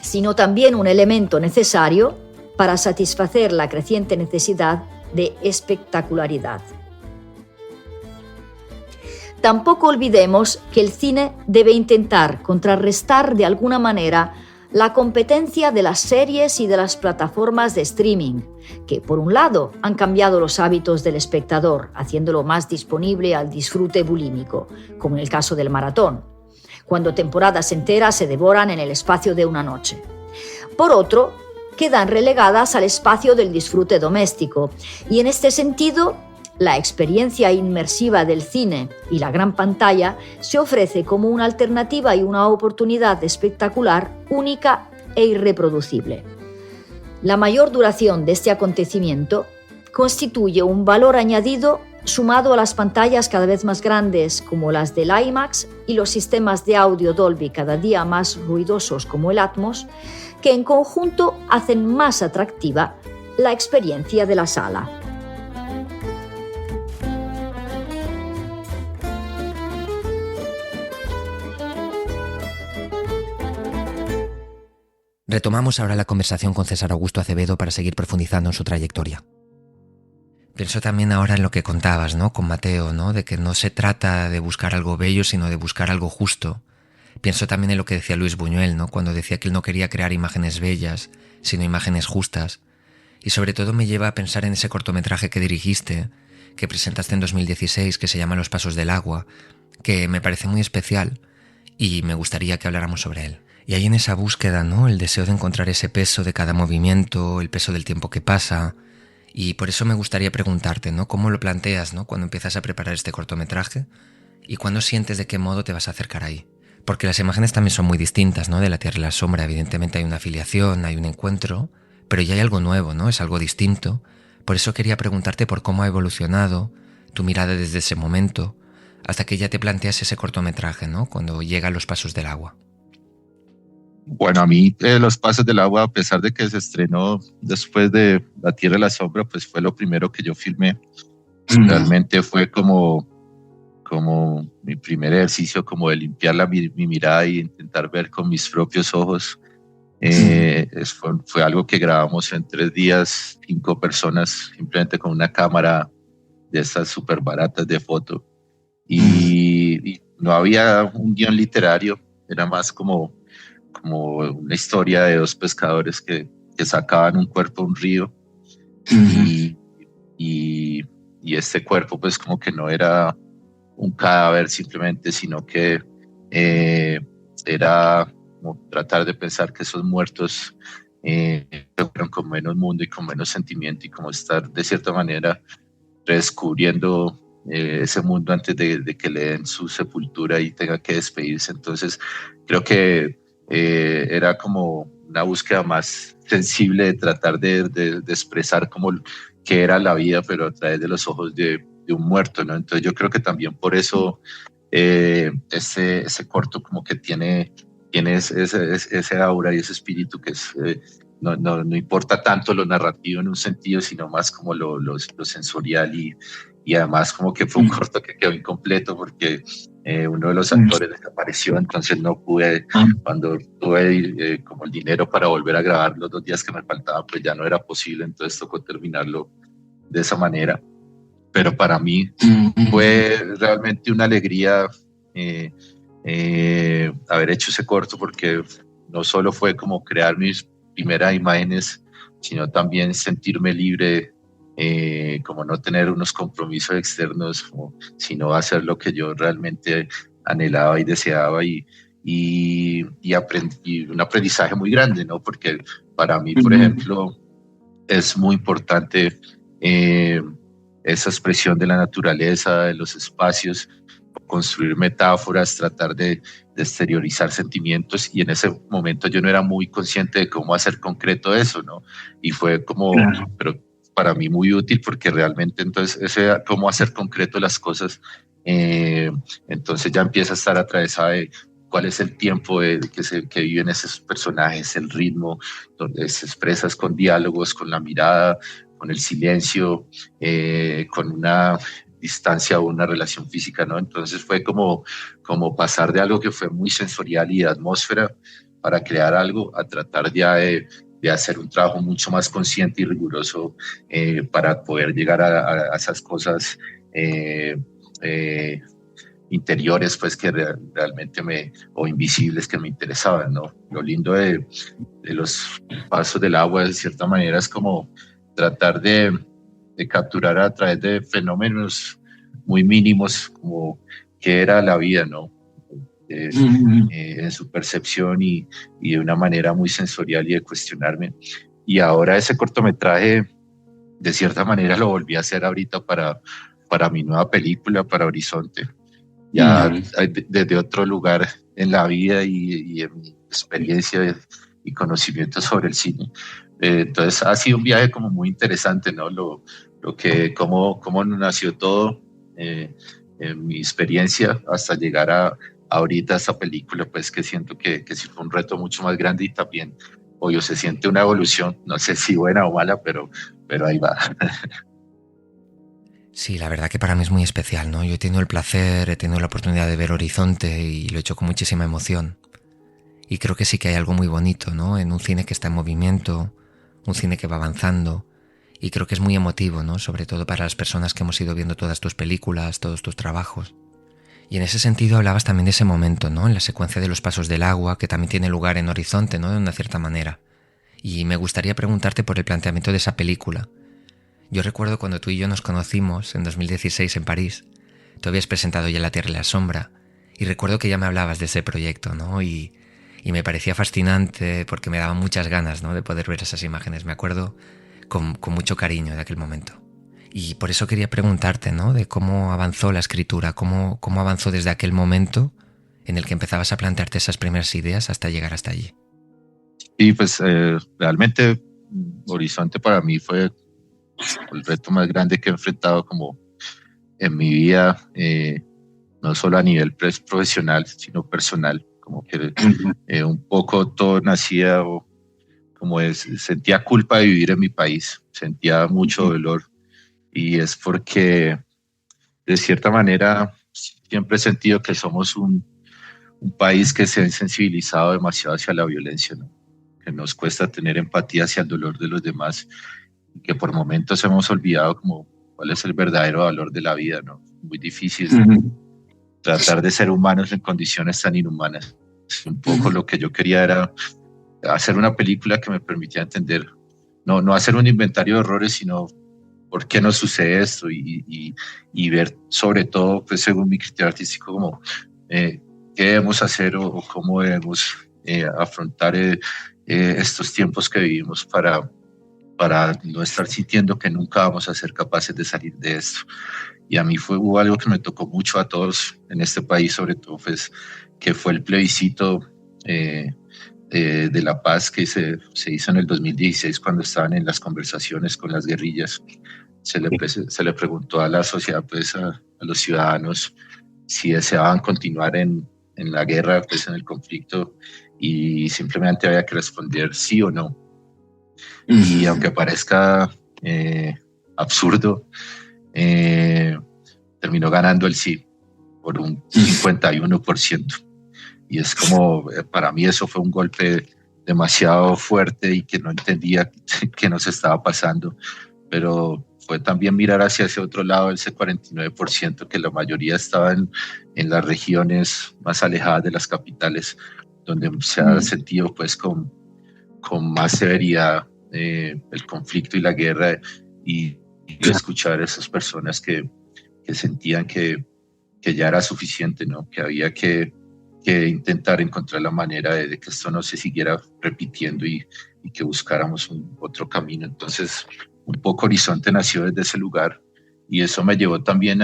sino también un elemento necesario para satisfacer la creciente necesidad de espectacularidad. Tampoco olvidemos que el cine debe intentar contrarrestar de alguna manera la competencia de las series y de las plataformas de streaming, que por un lado han cambiado los hábitos del espectador, haciéndolo más disponible al disfrute bulímico, como en el caso del maratón, cuando temporadas enteras se devoran en el espacio de una noche. Por otro, quedan relegadas al espacio del disfrute doméstico, y en este sentido, la experiencia inmersiva del cine y la gran pantalla se ofrece como una alternativa y una oportunidad espectacular, única e irreproducible. La mayor duración de este acontecimiento constituye un valor añadido sumado a las pantallas cada vez más grandes como las del IMAX y los sistemas de audio Dolby cada día más ruidosos como el Atmos, que en conjunto hacen más atractiva la experiencia de la sala. Retomamos ahora la conversación con César Augusto Acevedo para seguir profundizando en su trayectoria. Pienso también ahora en lo que contabas, ¿no? Con Mateo, ¿no? De que no se trata de buscar algo bello, sino de buscar algo justo. Pienso también en lo que decía Luis Buñuel, ¿no? Cuando decía que él no quería crear imágenes bellas, sino imágenes justas. Y sobre todo me lleva a pensar en ese cortometraje que dirigiste, que presentaste en 2016, que se llama Los Pasos del Agua, que me parece muy especial y me gustaría que habláramos sobre él. Y hay en esa búsqueda, ¿no? El deseo de encontrar ese peso de cada movimiento, el peso del tiempo que pasa. Y por eso me gustaría preguntarte, ¿no? ¿Cómo lo planteas, ¿no? Cuando empiezas a preparar este cortometraje y cuándo sientes de qué modo te vas a acercar ahí. Porque las imágenes también son muy distintas, ¿no? De La Tierra y la Sombra, evidentemente hay una afiliación, hay un encuentro, pero ya hay algo nuevo, ¿no? Es algo distinto. Por eso quería preguntarte por cómo ha evolucionado tu mirada desde ese momento hasta que ya te planteas ese cortometraje, ¿no? Cuando llegan Los Pasos del Agua. Bueno, a mí Los Pasos del Agua, a pesar de que se estrenó después de La Tierra y la Sombra, pues fue lo primero que yo filmé. Realmente fue como mi primer ejercicio, como de limpiar mi mirada y intentar ver con mis propios ojos. Fue algo que grabamos en 3 días, 5 personas, simplemente con una cámara de esas súper baratas de foto. Y no había un guión literario, era más como una historia de dos pescadores que sacaban un cuerpo de un río y este cuerpo pues como que no era un cadáver simplemente, sino que era como tratar de pensar que esos muertos fueron con menos mundo y con menos sentimiento y como estar de cierta manera redescubriendo ese mundo antes de que le den su sepultura y tenga que despedirse. Entonces creo que era como una búsqueda más sensible de tratar de expresar como qué era la vida, pero a través de los ojos de un muerto, ¿no? Entonces yo creo que también por eso ese corto como que tiene ese aura y ese espíritu que es, no importa tanto lo narrativo en un sentido, sino más como lo sensorial y además como que fue un corto que quedó incompleto porque uno de los actores desapareció, entonces no pude, cuando tuve como el dinero para volver a grabar los 2 días que me faltaban, pues ya no era posible, entonces tocó terminarlo de esa manera. Pero para mí fue realmente una alegría haber hecho ese corto porque no solo fue como crear mis primeras imágenes, sino también sentirme libre, como no tener unos compromisos externos, sino hacer lo que yo realmente anhelaba y deseaba y un aprendizaje muy grande, ¿no? Porque para mí, por ejemplo, es muy importante esa expresión de la naturaleza, de los espacios, construir metáforas, tratar de exteriorizar sentimientos y en ese momento yo no era muy consciente de cómo hacer concreto eso, ¿no? Y fue como, pero para mí muy útil porque realmente entonces ese cómo hacer concreto las cosas, entonces ya empieza a estar atravesada de cuál es el tiempo que viven esos personajes, el ritmo, donde se expresas con diálogos, con la mirada, con el silencio, con una distancia o una relación física, ¿no? Entonces fue como pasar de algo que fue muy sensorial y de atmósfera para crear algo a tratar ya de hacer un trabajo mucho más consciente y riguroso para poder llegar a esas cosas interiores, pues que realmente o invisibles que me interesaban, ¿no? Lo lindo de los pasos del agua, de cierta manera, es como tratar de capturar a través de fenómenos muy mínimos como qué era la vida, ¿no? En su percepción y de una manera muy sensorial y de cuestionarme. Y ahora ese cortometraje, de cierta manera, lo volví a hacer ahorita para mi nueva película, para Horizonte, ya desde otro lugar en la vida y en mi experiencia y conocimiento sobre el cine. Entonces ha sido un viaje como muy interesante, ¿no? Cómo nació todo, en mi experiencia hasta llegar ahorita a esta película, pues que siento que sí fue un reto mucho más grande y también, obvio, se siente una evolución, no sé si buena o mala, pero ahí va. Sí, la verdad que para mí es muy especial, ¿no? Yo he tenido el placer, he tenido la oportunidad de ver Horizonte y lo he hecho con muchísima emoción. Y creo que sí que hay algo muy bonito, ¿no? En un cine que está en movimiento, un cine que va avanzando, y creo que es muy emotivo, ¿no? Sobre todo para las personas que hemos ido viendo todas tus películas, todos tus trabajos. Y en ese sentido hablabas también de ese momento, ¿no? En la secuencia de los pasos del agua, que también tiene lugar en Horizonte, ¿no? De una cierta manera. Y me gustaría preguntarte por el planteamiento de esa película. Yo recuerdo cuando tú y yo nos conocimos en 2016 en París, tú habías presentado ya La Tierra y la Sombra, y recuerdo que ya me hablabas de ese proyecto, ¿no? Y me parecía fascinante porque me daban muchas ganas, ¿no? De poder ver esas imágenes. Me acuerdo con mucho cariño de aquel momento. Y por eso quería preguntarte, ¿no? De cómo avanzó la escritura, cómo avanzó desde aquel momento en el que empezabas a plantearte esas primeras ideas hasta llegar hasta allí. Y pues realmente Horizonte para mí fue el reto más grande que he enfrentado como en mi vida, no solo a nivel profesional, sino personal. Como que un poco todo nacía sentía culpa de vivir en mi país, sentía mucho dolor y es porque de cierta manera siempre he sentido que somos un país que se ha sensibilizado demasiado hacia la violencia, ¿no? Que nos cuesta tener empatía hacia el dolor de los demás y que por momentos hemos olvidado como cuál es el verdadero valor de la vida, ¿no? Muy difícil tratar de ser humanos en condiciones tan inhumanas. Un poco lo que yo quería era hacer una película que me permitía entender, no hacer un inventario de errores, sino por qué nos sucede esto y ver sobre todo, pues según mi criterio artístico, como qué debemos hacer o cómo debemos afrontar estos tiempos que vivimos para no estar sintiendo que nunca vamos a ser capaces de salir de esto. Y a mí hubo algo que me tocó mucho a todos en este país, sobre todo, pues, que fue el plebiscito de la paz que se hizo en el 2016 cuando estaban en las conversaciones con las guerrillas. Se le preguntó a la sociedad, pues, a los ciudadanos, si deseaban continuar en la guerra, pues, en el conflicto, y simplemente había que responder sí o no. Y aunque parezca absurdo, terminó ganando el sí por un 51%. Y es como, para mí eso fue un golpe demasiado fuerte y que no entendía qué nos estaba pasando. Pero fue también mirar hacia ese otro lado, ese 49%, que la mayoría estaba en las regiones más alejadas de las capitales, donde se ha sentido pues con más severidad el conflicto y la guerra, y escuchar a esas personas que sentían que ya era suficiente, ¿no? Que había que intentar encontrar la manera de que esto no se siguiera repitiendo y que buscáramos otro camino. Entonces, un poco Horizonte nació desde ese lugar, y eso me llevó también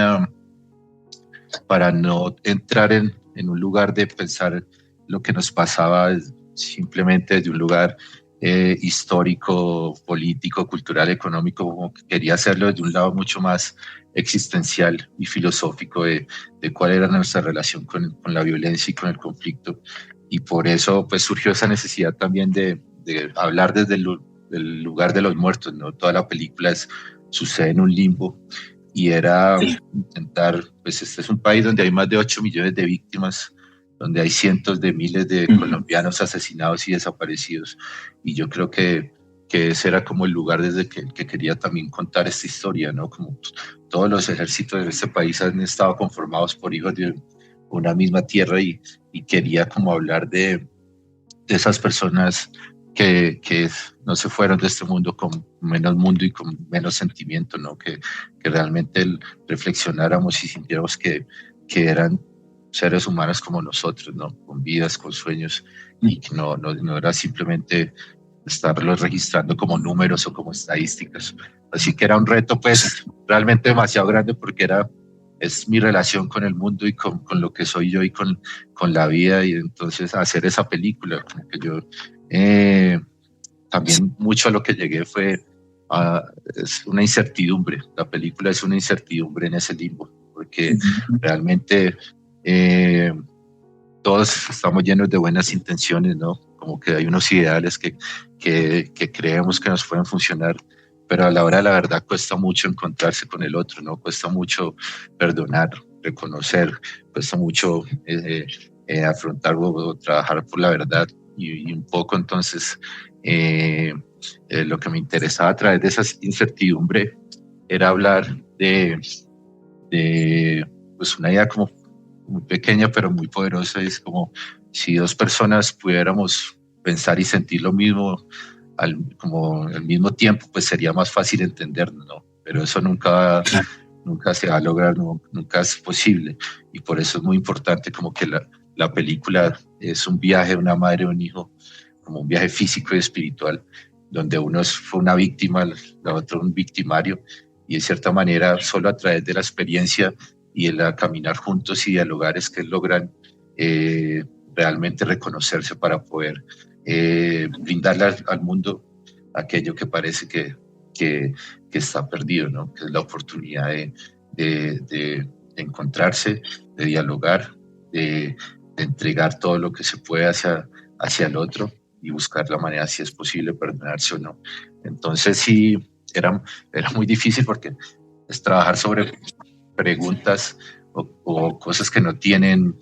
para no entrar en un lugar de pensar lo que nos pasaba simplemente desde un lugar histórico, político, cultural, económico, como que quería hacerlo desde un lado mucho más existencial y filosófico de cuál era nuestra relación con la violencia y con el conflicto. Y por eso pues surgió esa necesidad también de hablar desde el lugar de los muertos, ¿no? Toda la película sucede en un limbo, y era intentar, pues este es un país donde hay más de 8 millones de víctimas, donde hay cientos de miles de colombianos asesinados y desaparecidos. Y yo creo que ese era como el lugar desde que quería también contar esta historia, ¿no? Como todos los ejércitos de este país han estado conformados por hijos de una misma tierra, y quería como hablar de esas personas que no se fueron de este mundo con menos mundo y con menos sentimiento, ¿no? Que realmente reflexionáramos y sintiéramos que eran seres humanos como nosotros, ¿no? Con vidas, con sueños, y que no era simplemente estarlos registrando como números o como estadísticas. Así que era un reto pues realmente demasiado grande, porque es mi relación con el mundo y con lo que soy yo y con la vida. Y entonces hacer esa película, como que yo también mucho a lo que llegué fue es una incertidumbre. La película es una incertidumbre en ese limbo, porque realmente todos estamos llenos de buenas intenciones, ¿no? Como que hay unos ideales que creemos que nos pueden funcionar, pero a la hora de la verdad cuesta mucho encontrarse con el otro, ¿no? Cuesta mucho perdonar, reconocer, cuesta mucho afrontar o trabajar por la verdad, y un poco entonces lo que me interesaba a través de esa incertidumbre era hablar de pues una idea como muy pequeña pero muy poderosa. Es como si dos personas pudiéramos pensar y sentir lo mismo como al mismo tiempo, pues sería más fácil entendernos, ¿no? Pero eso nunca se va a lograr, nunca es posible, y por eso es muy importante como que la película es un viaje de una madre y un hijo, como un viaje físico y espiritual, donde uno fue una víctima, la otra un victimario, y de cierta manera solo a través de la experiencia y el caminar juntos y dialogar es que logran realmente reconocerse para poder brindarle al mundo aquello que parece que está perdido, ¿no? Que es la oportunidad de encontrarse, de dialogar, de entregar todo lo que se puede hacia el otro, y buscar la manera, si es posible, perdonarse o no. Entonces sí, era muy difícil, porque es trabajar sobre preguntas o cosas que no tienen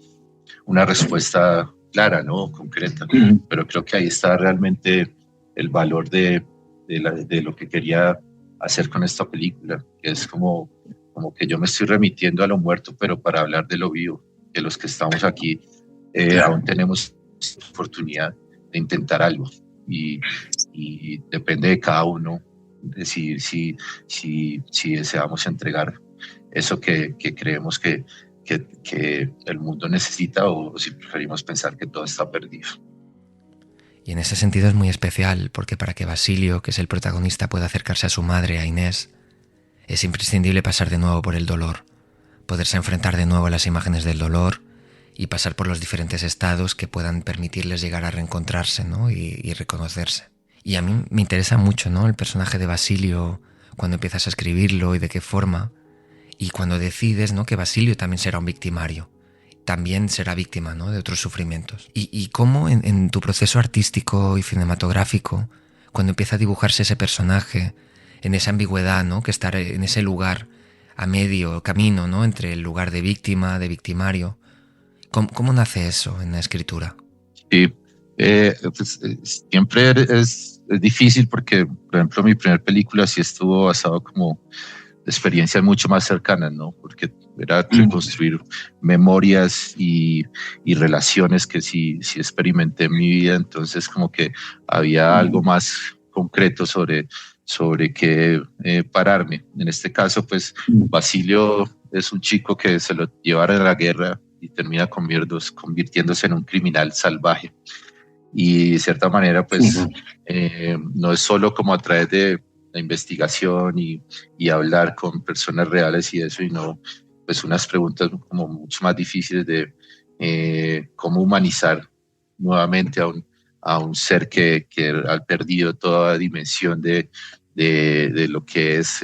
una respuesta clara, ¿no? Concreta. Pero creo que ahí está realmente el valor de lo que quería hacer con esta película, que es como que yo me estoy remitiendo a lo muerto, pero para hablar de lo vivo, que los que estamos aquí aún tenemos oportunidad de intentar algo y depende de cada uno decidir si deseamos entregar eso que creemos que el mundo necesita o si preferimos pensar que todo está perdido. Y en ese sentido es muy especial porque para que Basilio, que es el protagonista, pueda acercarse a su madre, a Inés, es imprescindible pasar de nuevo por el dolor, poderse enfrentar de nuevo a las imágenes del dolor y pasar por los diferentes estados que puedan permitirles llegar a reencontrarse, ¿no? y reconocerse. Y a mí me interesa mucho, ¿no?, el personaje de Basilio cuando empiezas a escribirlo y de qué forma, y cuando decides, ¿no?, que Basilio también será un victimario, también será víctima, ¿no?, de otros sufrimientos. Y cómo en tu proceso artístico y cinematográfico, cuando empieza a dibujarse ese personaje, en esa ambigüedad, ¿no?, que estar en ese lugar a medio camino, ¿no?, entre el lugar de víctima, de victimario. ¿Cómo nace eso en la escritura? Sí, pues, siempre es difícil porque, por ejemplo, mi primera película sí estuvo basado como experiencias mucho más cercanas, ¿no? Porque era reconstruir memorias y relaciones que sí experimenté en mi vida, entonces como que había algo más concreto sobre qué pararme. En este caso, pues Basilio es un chico que se lo llevaron a la guerra y termina convirtiéndose en un criminal salvaje. Y de cierta manera, pues no es solo como a través de la investigación y hablar con personas reales y eso, y no, pues unas preguntas como mucho más difíciles de cómo humanizar nuevamente a un ser que ha perdido toda dimensión de lo que es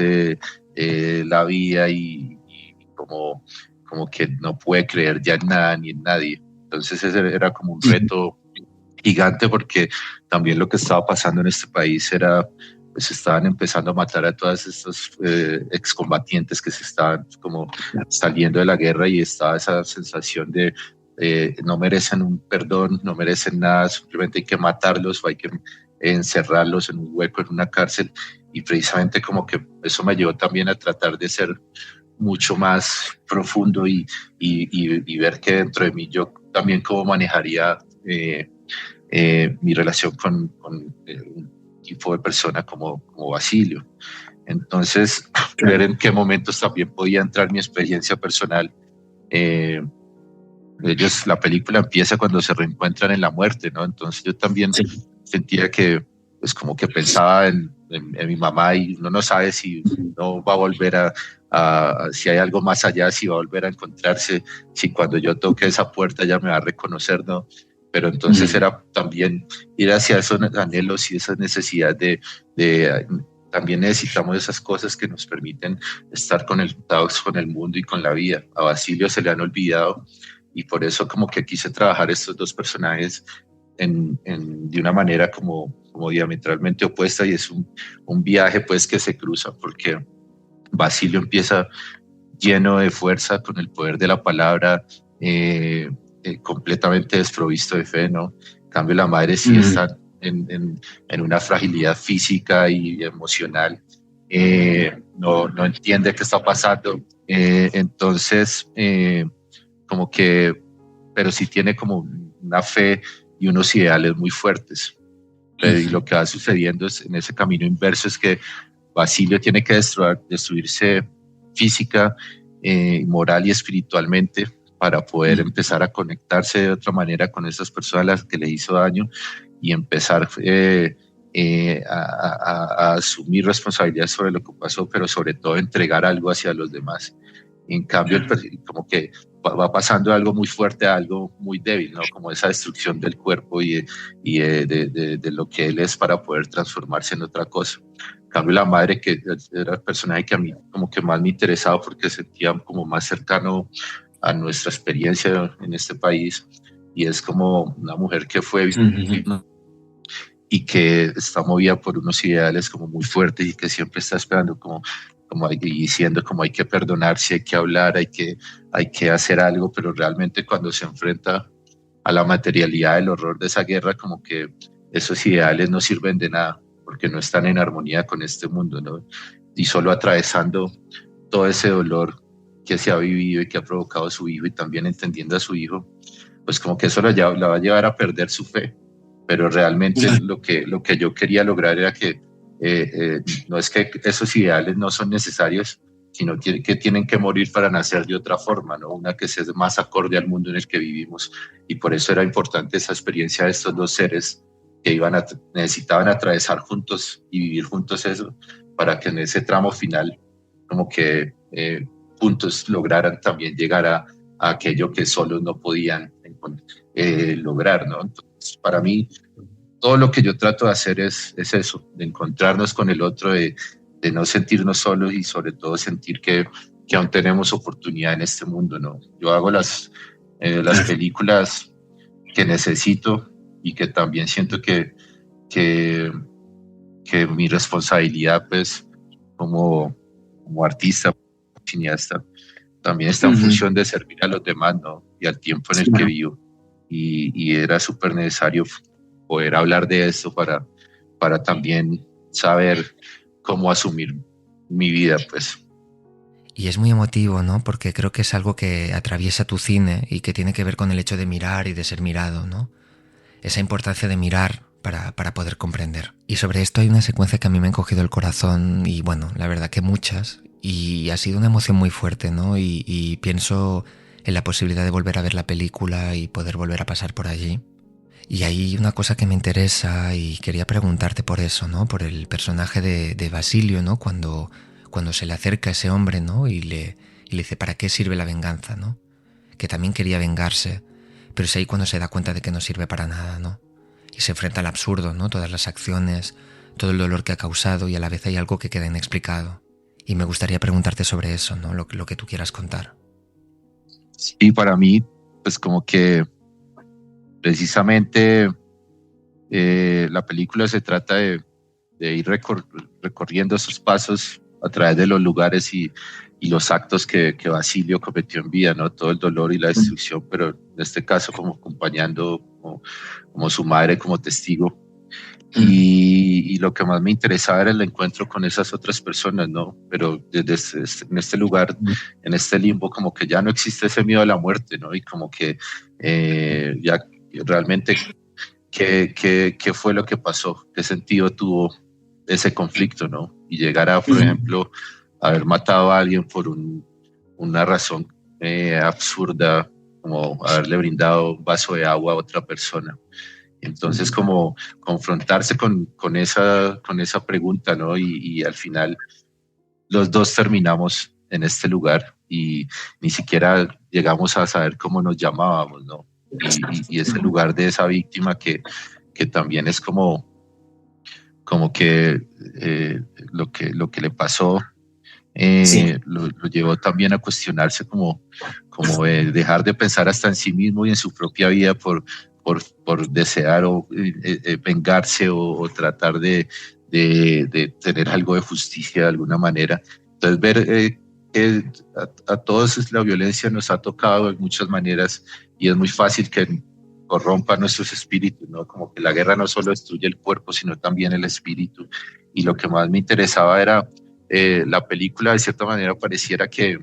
la vida y como que no puede creer ya en nada ni en nadie. Entonces ese era como un reto gigante porque también lo que estaba pasando en este país era, pues estaban empezando a matar a todos estos excombatientes que se estaban como saliendo de la guerra y estaba esa sensación de no merecen un perdón, no merecen nada, simplemente hay que matarlos o hay que encerrarlos en un hueco, en una cárcel, y precisamente como que eso me llevó también a tratar de ser mucho más profundo y ver que dentro de mí yo también cómo manejaría mi relación con un tipo de persona como Basilio. Entonces, ver en qué momentos también podía entrar mi experiencia personal. La película empieza cuando se reencuentran en la muerte, ¿no? Entonces yo también sentía que, pues como que pensaba en mi mamá y uno no sabe si no va a volver si hay algo más allá, si va a volver a encontrarse, si cuando yo toque esa puerta ya me va a reconocer, ¿no? Pero entonces era también ir hacia esos anhelos y esa necesidad de también necesitamos esas cosas que nos permiten estar conectados con el mundo y con la vida. A Basilio se le han olvidado y por eso como que quise trabajar estos dos personajes de una manera como diametralmente opuesta, y es un viaje pues que se cruza, porque Basilio empieza lleno de fuerza con el poder de la palabra, completamente desprovisto de fe, ¿no? En cambio la madre sí está en una fragilidad física y emocional, no entiende qué está pasando, entonces como que, pero sí tiene como una fe y unos ideales muy fuertes. Y lo que va sucediendo es, en ese camino inverso, es que Basilio tiene que destruirse física, moral y espiritualmente para poder empezar a conectarse de otra manera con esas personas a las que le hizo daño y empezar a asumir responsabilidad sobre lo que pasó, pero sobre todo entregar algo hacia los demás. En cambio, como que va pasando algo muy fuerte a algo muy débil, ¿no? Como esa destrucción del cuerpo y de lo que él es para poder transformarse en otra cosa. En cambio, la madre, que era el personaje que a mí como que más me interesaba porque sentía como más cercano a nuestra experiencia en este país, y es como una mujer que fue y que está movida por unos ideales como muy fuertes y que siempre está esperando como diciendo como hay que perdonarse, hay que hablar, hay que hacer algo, pero realmente cuando se enfrenta a la materialidad del horror de esa guerra, como que esos ideales no sirven de nada porque no están en armonía con este mundo, ¿no? Y solo atravesando todo ese dolor que se ha vivido y que ha provocado su hijo, y también entendiendo a su hijo, pues como que eso la va a llevar a perder su fe. Pero realmente lo que yo quería lograr era que no es que esos ideales no son necesarios, sino que tienen que morir para nacer de otra forma, ¿no? Una que sea más acorde al mundo en el que vivimos. Y por eso era importante esa experiencia de estos dos seres que necesitaban atravesar juntos y vivir juntos eso, para que en ese tramo final como que juntos lograran también llegar a aquello que solos no podían lograr, ¿no? Entonces, para mí, todo lo que yo trato de hacer es eso, de encontrarnos con el otro, de no sentirnos solos y sobre todo sentir que aún tenemos oportunidad en este mundo, ¿no? Yo hago las películas que necesito y que también siento que mi responsabilidad, pues, como artista, cineasta, también está en función de servir a los demás, ¿no? Y al tiempo en el que vivo. Y era súper necesario poder hablar de esto para también saber cómo asumir mi vida, pues. Y es muy emotivo, ¿no? Porque creo que es algo que atraviesa tu cine y que tiene que ver con el hecho de mirar y de ser mirado, ¿no? Esa importancia de mirar para poder comprender. Y sobre esto hay una secuencia que a mí me ha encogido el corazón y bueno, la verdad que muchas. Y ha sido una emoción muy fuerte, ¿no? Y pienso en la posibilidad de volver a ver la película y poder volver a pasar por allí. Y hay una cosa que me interesa y quería preguntarte por eso, ¿no? Por el personaje de Basilio, ¿no? Cuando se le acerca a ese hombre, ¿no? Y le dice, ¿para qué sirve la venganza, no? Que también quería vengarse, pero es ahí cuando se da cuenta de que no sirve para nada, ¿no? Y se enfrenta al absurdo, ¿no? Todas las acciones, todo el dolor que ha causado y a la vez hay algo que queda inexplicado. Y me gustaría preguntarte sobre eso, ¿no? Lo que tú quieras contar. Sí, para mí, pues como que precisamente la película se trata de ir recorriendo esos pasos a través de los lugares y los actos que Basilio cometió en vida, ¿no? Todo el dolor y la destrucción, pero en este caso como acompañando como su madre, como testigo. Y lo que más me interesaba era el encuentro con esas otras personas, ¿no? Pero desde en este lugar, en este limbo, como que ya no existe ese miedo a la muerte, ¿no? Y como que ya realmente, ¿qué fue lo que pasó? ¿Qué sentido tuvo ese conflicto, ¿no? Y llegar a, por ejemplo, haber matado a alguien por una razón absurda, como haberle brindado un vaso de agua a otra persona. Entonces, como confrontarse con esa pregunta, ¿no? Y al final los dos terminamos en este lugar y ni siquiera llegamos a saber cómo nos llamábamos, ¿no? Y ese lugar de esa víctima que también es como que lo que le pasó lo llevó también a cuestionarse como dejar de pensar hasta en sí mismo y en su propia vida por desear o vengarse o tratar de tener algo de justicia de alguna manera. Entonces ver que a todos la violencia nos ha tocado de muchas maneras y es muy fácil que corrompa nuestros espíritus, ¿no? Como que la guerra no solo destruye el cuerpo, sino también el espíritu. Y lo que más me interesaba era la película, de cierta manera, pareciera que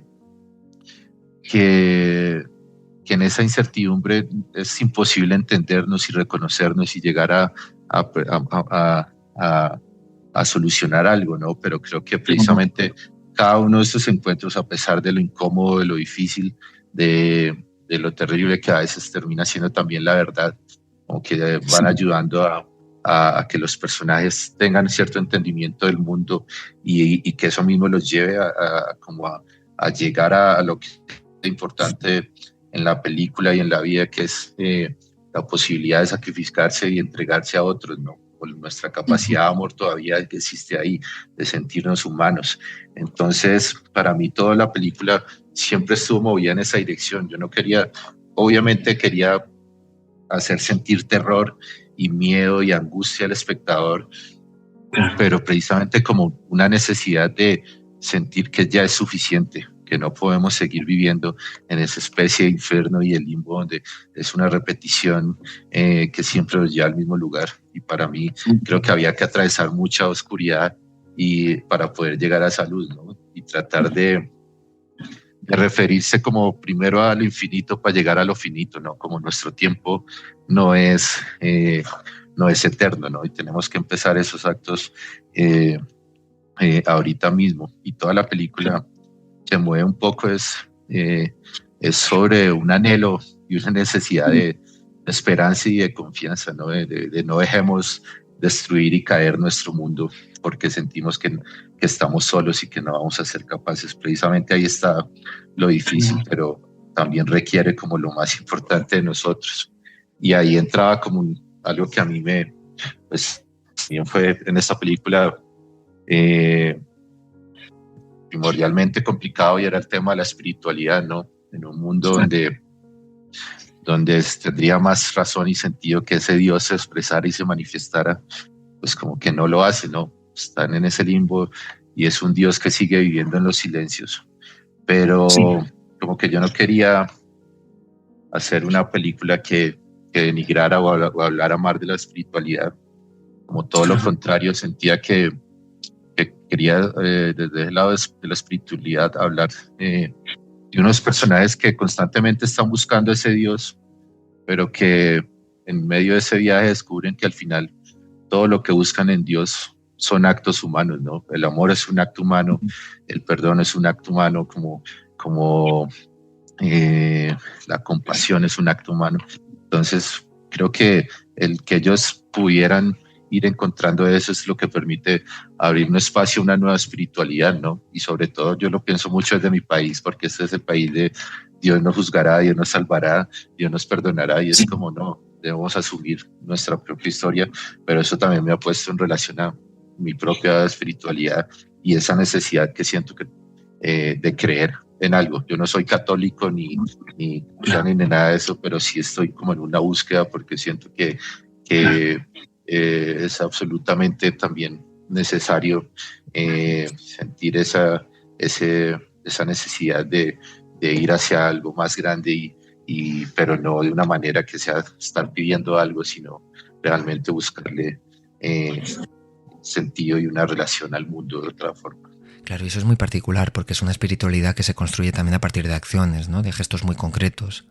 en esa incertidumbre es imposible entendernos y reconocernos y llegar a solucionar algo, ¿no? Pero creo que precisamente cada uno de estos encuentros, a pesar de lo incómodo, de lo difícil, de lo terrible que a veces termina siendo también la verdad, como que van ayudando a que los personajes tengan cierto entendimiento del mundo y que eso mismo los lleve a llegar a lo que es importante en la película y en la vida, que es la posibilidad de sacrificarse y entregarse a otros, ¿no? Por nuestra capacidad de amor todavía existe ahí, de sentirnos humanos. Entonces, para mí toda la película siempre estuvo movida en esa dirección. Yo no quería, obviamente quería hacer sentir terror y miedo y angustia al espectador, pero precisamente como una necesidad de sentir que ya es suficiente, que no podemos seguir viviendo en esa especie de infierno y el limbo donde es una repetición que siempre nos lleva al mismo lugar. Y para mí creo que había que atravesar mucha oscuridad y para poder llegar a esa luz, ¿no? Y tratar de de referirse como primero al infinito para llegar a lo finito, ¿no? Como nuestro tiempo no es eterno, ¿no? Y tenemos que empezar esos actos ahorita mismo. Y toda la película se mueve un poco, es sobre un anhelo y una necesidad de esperanza y de confianza, ¿no? De no dejemos destruir y caer nuestro mundo porque sentimos que estamos solos y que no vamos a ser capaces. Precisamente ahí está lo difícil, pero también requiere como lo más importante de nosotros. Y ahí entraba como algo que a mí pues también fue en esta película primordialmente complicado, y era el tema de la espiritualidad, ¿no? En un mundo donde tendría más razón y sentido que ese Dios se expresara y se manifestara, pues como que no lo hace, ¿no? Están en ese limbo y es un Dios que sigue viviendo en los silencios. Pero como que yo no quería hacer una película que denigrara o hablara más de la espiritualidad. Como todo lo contrario, sentía que quería desde el lado de la espiritualidad hablar de unos personajes que constantemente están buscando ese Dios, pero que en medio de ese viaje descubren que al final todo lo que buscan en Dios son actos humanos, ¿no? El amor es un acto humano, el perdón es un acto humano, como la compasión es un acto humano. Entonces creo que el que ellos pudieran ir encontrando eso es lo que permite abrir un espacio a una nueva espiritualidad, ¿no? Y sobre todo yo lo pienso mucho desde mi país, porque este es el país de Dios nos juzgará, Dios nos salvará, Dios nos perdonará, y es como no, debemos asumir nuestra propia historia, pero eso también me ha puesto en relación a mi propia espiritualidad y esa necesidad que siento de creer en algo. Yo no soy católico ni nada de eso, pero sí estoy como en una búsqueda porque siento que es absolutamente también necesario sentir esa necesidad de ir hacia algo más grande, pero no de una manera que sea estar pidiendo algo, sino realmente buscarle sentido y una relación al mundo de otra forma. Claro, y eso es muy particular porque es una espiritualidad que se construye también a partir de acciones, ¿no? De gestos muy concretos,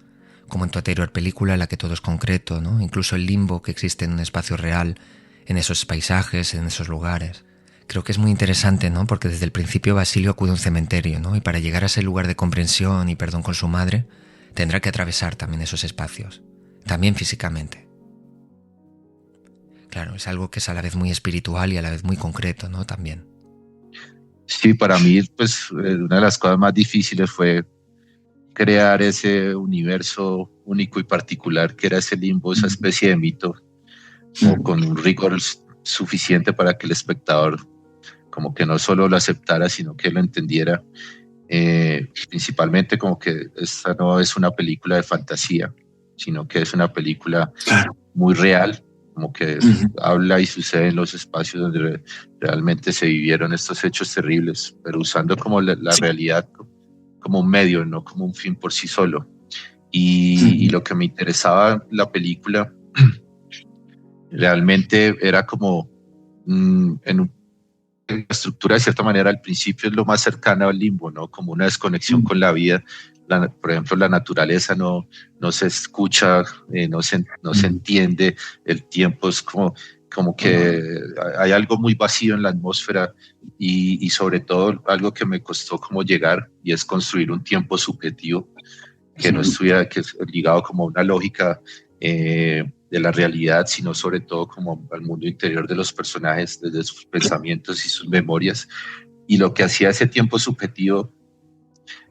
como en tu anterior película en la que todo es concreto, ¿no? Incluso el limbo que existe en un espacio real, en esos paisajes, en esos lugares. Creo que es muy interesante, ¿no? Porque desde el principio Basilio acude a un cementerio, ¿no? Y para llegar a ese lugar de comprensión y perdón con su madre, tendrá que atravesar también esos espacios, también físicamente. Claro, es algo que es a la vez muy espiritual y a la vez muy concreto, ¿no? También. Sí, para mí, pues, una de las cosas más difíciles fue crear ese universo único y particular que era ese limbo, esa especie de mito, con un rigor suficiente para que el espectador como que no solo lo aceptara, sino que lo entendiera. Principalmente como que esta no es una película de fantasía, sino que es una película muy real, como que habla y sucede en los espacios donde realmente se vivieron estos hechos terribles, pero usando como la realidad como un medio, no como un fin por sí solo. Y lo que me interesaba la película realmente era como en la estructura, de cierta manera, al principio es lo más cercano al limbo, ¿no? Como una desconexión con la vida. Por ejemplo, la naturaleza no se escucha, no se entiende, el tiempo es como que hay algo muy vacío en la atmósfera y sobre todo algo que me costó como llegar, y es construir un tiempo subjetivo que no estuviera ligado como a una lógica de la realidad, sino sobre todo como al mundo interior de los personajes, desde sus pensamientos y sus memorias. Y lo que hacía ese tiempo subjetivo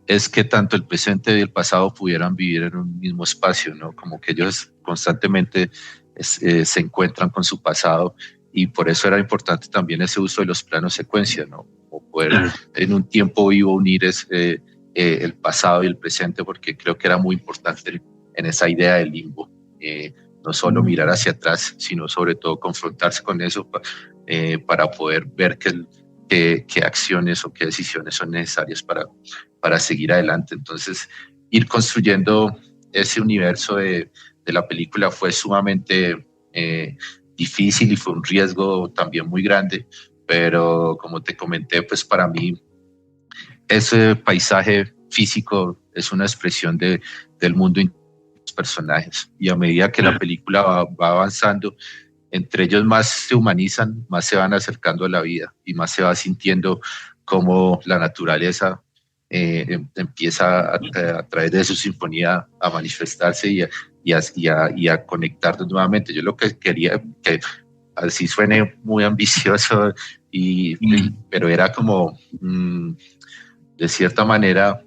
es que tanto el presente y el pasado pudieran vivir en un mismo espacio, ¿no? Como que ellos constantemente se encuentran con su pasado, y por eso era importante también ese uso de los planos secuencia, ¿no? Como poder en un tiempo vivo unir el pasado y el presente, porque creo que era muy importante en esa idea del limbo. No solo mirar hacia atrás, sino sobre todo confrontarse con eso para poder ver qué acciones o qué decisiones son necesarias para seguir adelante. Entonces, ir construyendo ese universo de la película fue sumamente difícil y fue un riesgo también muy grande, pero como te comenté, pues para mí ese paisaje físico es una expresión del mundo de los personajes. Y a medida que la película va avanzando, entre ellos más se humanizan, más se van acercando a la vida y más se va sintiendo cómo la naturaleza empieza a través de su sinfonía a manifestarse y a conectarnos nuevamente. Yo lo que quería, que así suene muy ambicioso, pero era como, de cierta manera,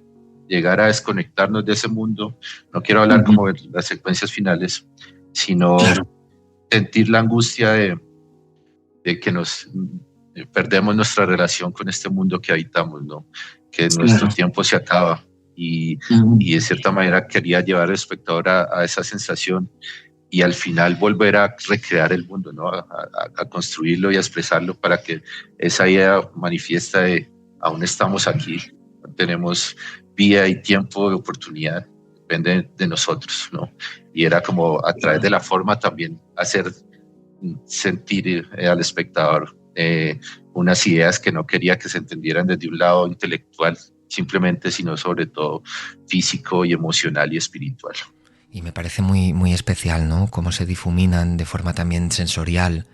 llegar a desconectarnos de ese mundo. No quiero hablar como de las secuencias finales, sino sentir la angustia de que nos perdemos nuestra relación con este mundo que habitamos, ¿no? Que nuestro tiempo se acaba y de cierta manera quería llevar al espectador a esa sensación y al final volver a recrear el mundo, ¿no? A construirlo y a expresarlo para que esa idea manifiesta de aún estamos aquí, tenemos vida y tiempo de oportunidad, depende de nosotros, ¿no? Y era como a través de la forma también hacer sentir al espectador unas ideas que no quería que se entendieran desde un lado intelectual simplemente, sino sobre todo físico y emocional y espiritual. Y me parece muy, muy especial, ¿no? Cómo se difuminan de forma también sensorial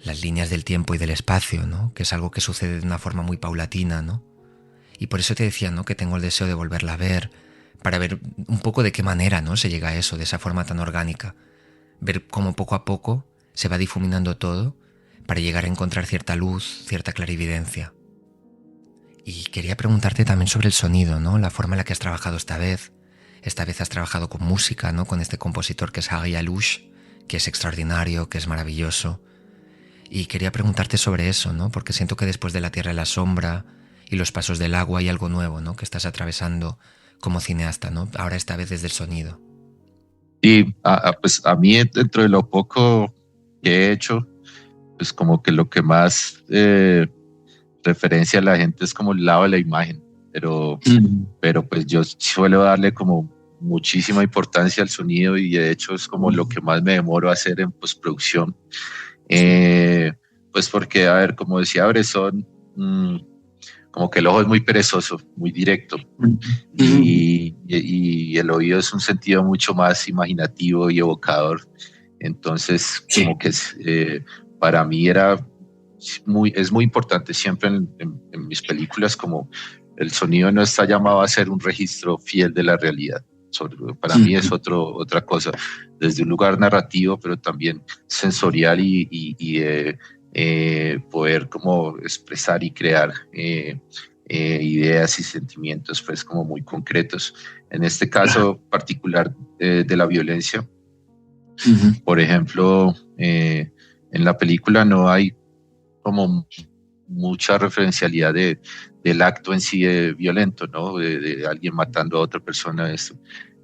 las líneas del tiempo y del espacio, ¿no? Que es algo que sucede de una forma muy paulatina, ¿no? Y por eso te decía, ¿no? Que tengo el deseo de volverla a ver, para ver un poco de qué manera, ¿no? Se llega a eso, de esa forma tan orgánica. Ver cómo poco a poco se va difuminando todo para llegar a encontrar cierta luz, cierta clarividencia. Y quería preguntarte también sobre el sonido, ¿no? La forma en la que has trabajado esta vez. Esta vez has trabajado con música, ¿no? Con este compositor que es Hagi Alouche, que es extraordinario, que es maravilloso. Y quería preguntarte sobre eso, ¿no? Porque siento que después de La Tierra y la Sombra y Los Pasos del Agua hay algo nuevo, ¿no? Que estás atravesando como cineasta, ¿no? Ahora esta vez desde el sonido. Y pues a mí, dentro de lo poco que he hecho, pues como que lo que más referencia a la gente es como el lado de la imagen, pero pues yo suelo darle como muchísima importancia al sonido y de hecho es como lo que más me demoro a hacer en postproducción. Pues porque, a ver, como decía Bresson, como que el ojo es muy perezoso, muy directo, y el oído es un sentido mucho más imaginativo y evocador. Entonces, como que para mí es muy importante siempre en mis películas, como el sonido no está llamado a ser un registro fiel de la realidad. Para mí es otra cosa, desde un lugar narrativo, pero también sensorial y poder como expresar y crear ideas y sentimientos pues como muy concretos. En este caso particular de la violencia, por ejemplo, en la película no hay como mucha referencialidad del acto en sí violento, ¿no? De alguien matando a otra persona,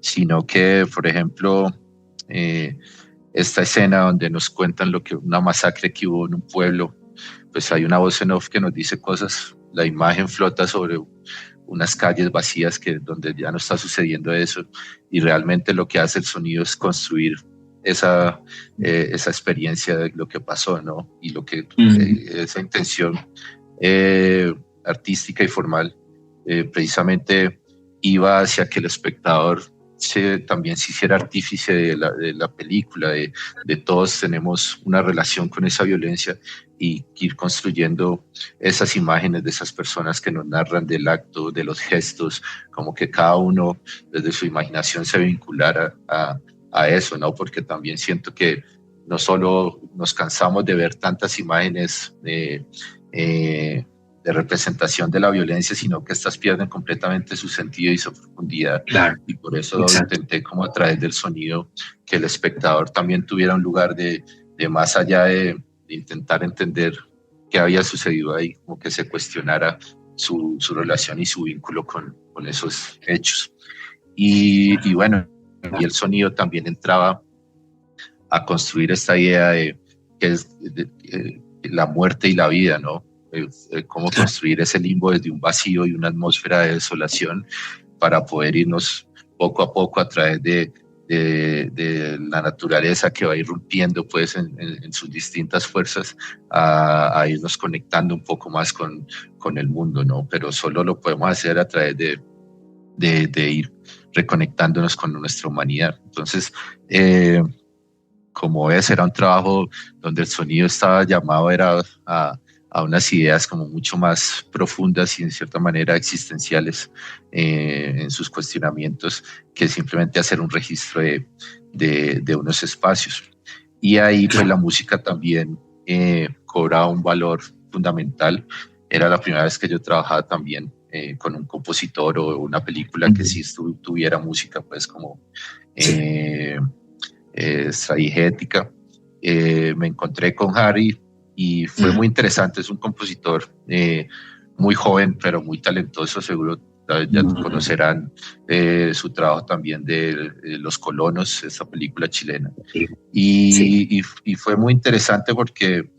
sino que, por ejemplo, esta escena donde nos cuentan una masacre que hubo en un pueblo, pues hay una voz en off que nos dice cosas, la imagen flota sobre unas calles vacías donde ya no está sucediendo eso, y realmente lo que hace el sonido es construir esa experiencia de lo que pasó, ¿no? Y esa intención artística y formal precisamente iba hacia que el espectador también se hiciera artífice de la película, de todos tenemos una relación con esa violencia y ir construyendo esas imágenes de esas personas que nos narran del acto, de los gestos, como que cada uno desde su imaginación se vinculara a eso, ¿no? Porque también siento que no solo nos cansamos de ver tantas imágenes de representación de la violencia, sino que estas pierden completamente su sentido y su profundidad. Claro. Y por eso intenté como a través del sonido que el espectador también tuviera un lugar de más allá de intentar entender qué había sucedido ahí, como que se cuestionara su relación y su vínculo con esos hechos. Y bueno, y el sonido también entraba a construir esta idea de que es la muerte y la vida, ¿no? Cómo construir ese limbo desde un vacío y una atmósfera de desolación para poder irnos poco a poco a través de la naturaleza que va irrumpiendo pues en sus distintas fuerzas a irnos conectando un poco más con el mundo, ¿no? Pero solo lo podemos hacer a través de de ir reconectándonos con nuestra humanidad. Entonces, como ves, era un trabajo donde el sonido estaba llamado a unas ideas como mucho más profundas y en cierta manera existenciales en sus cuestionamientos, que simplemente hacer un registro de unos espacios. Y ahí pues la música también cobraba un valor fundamental. Era la primera vez que yo trabajaba también con un compositor o una película que sí tuviera música pues como estradigética. Me encontré con Harry y fue muy interesante. Es un compositor muy joven pero muy talentoso, seguro ya conocerán su trabajo también de Los Colonos, esa película chilena. Y fue muy interesante porque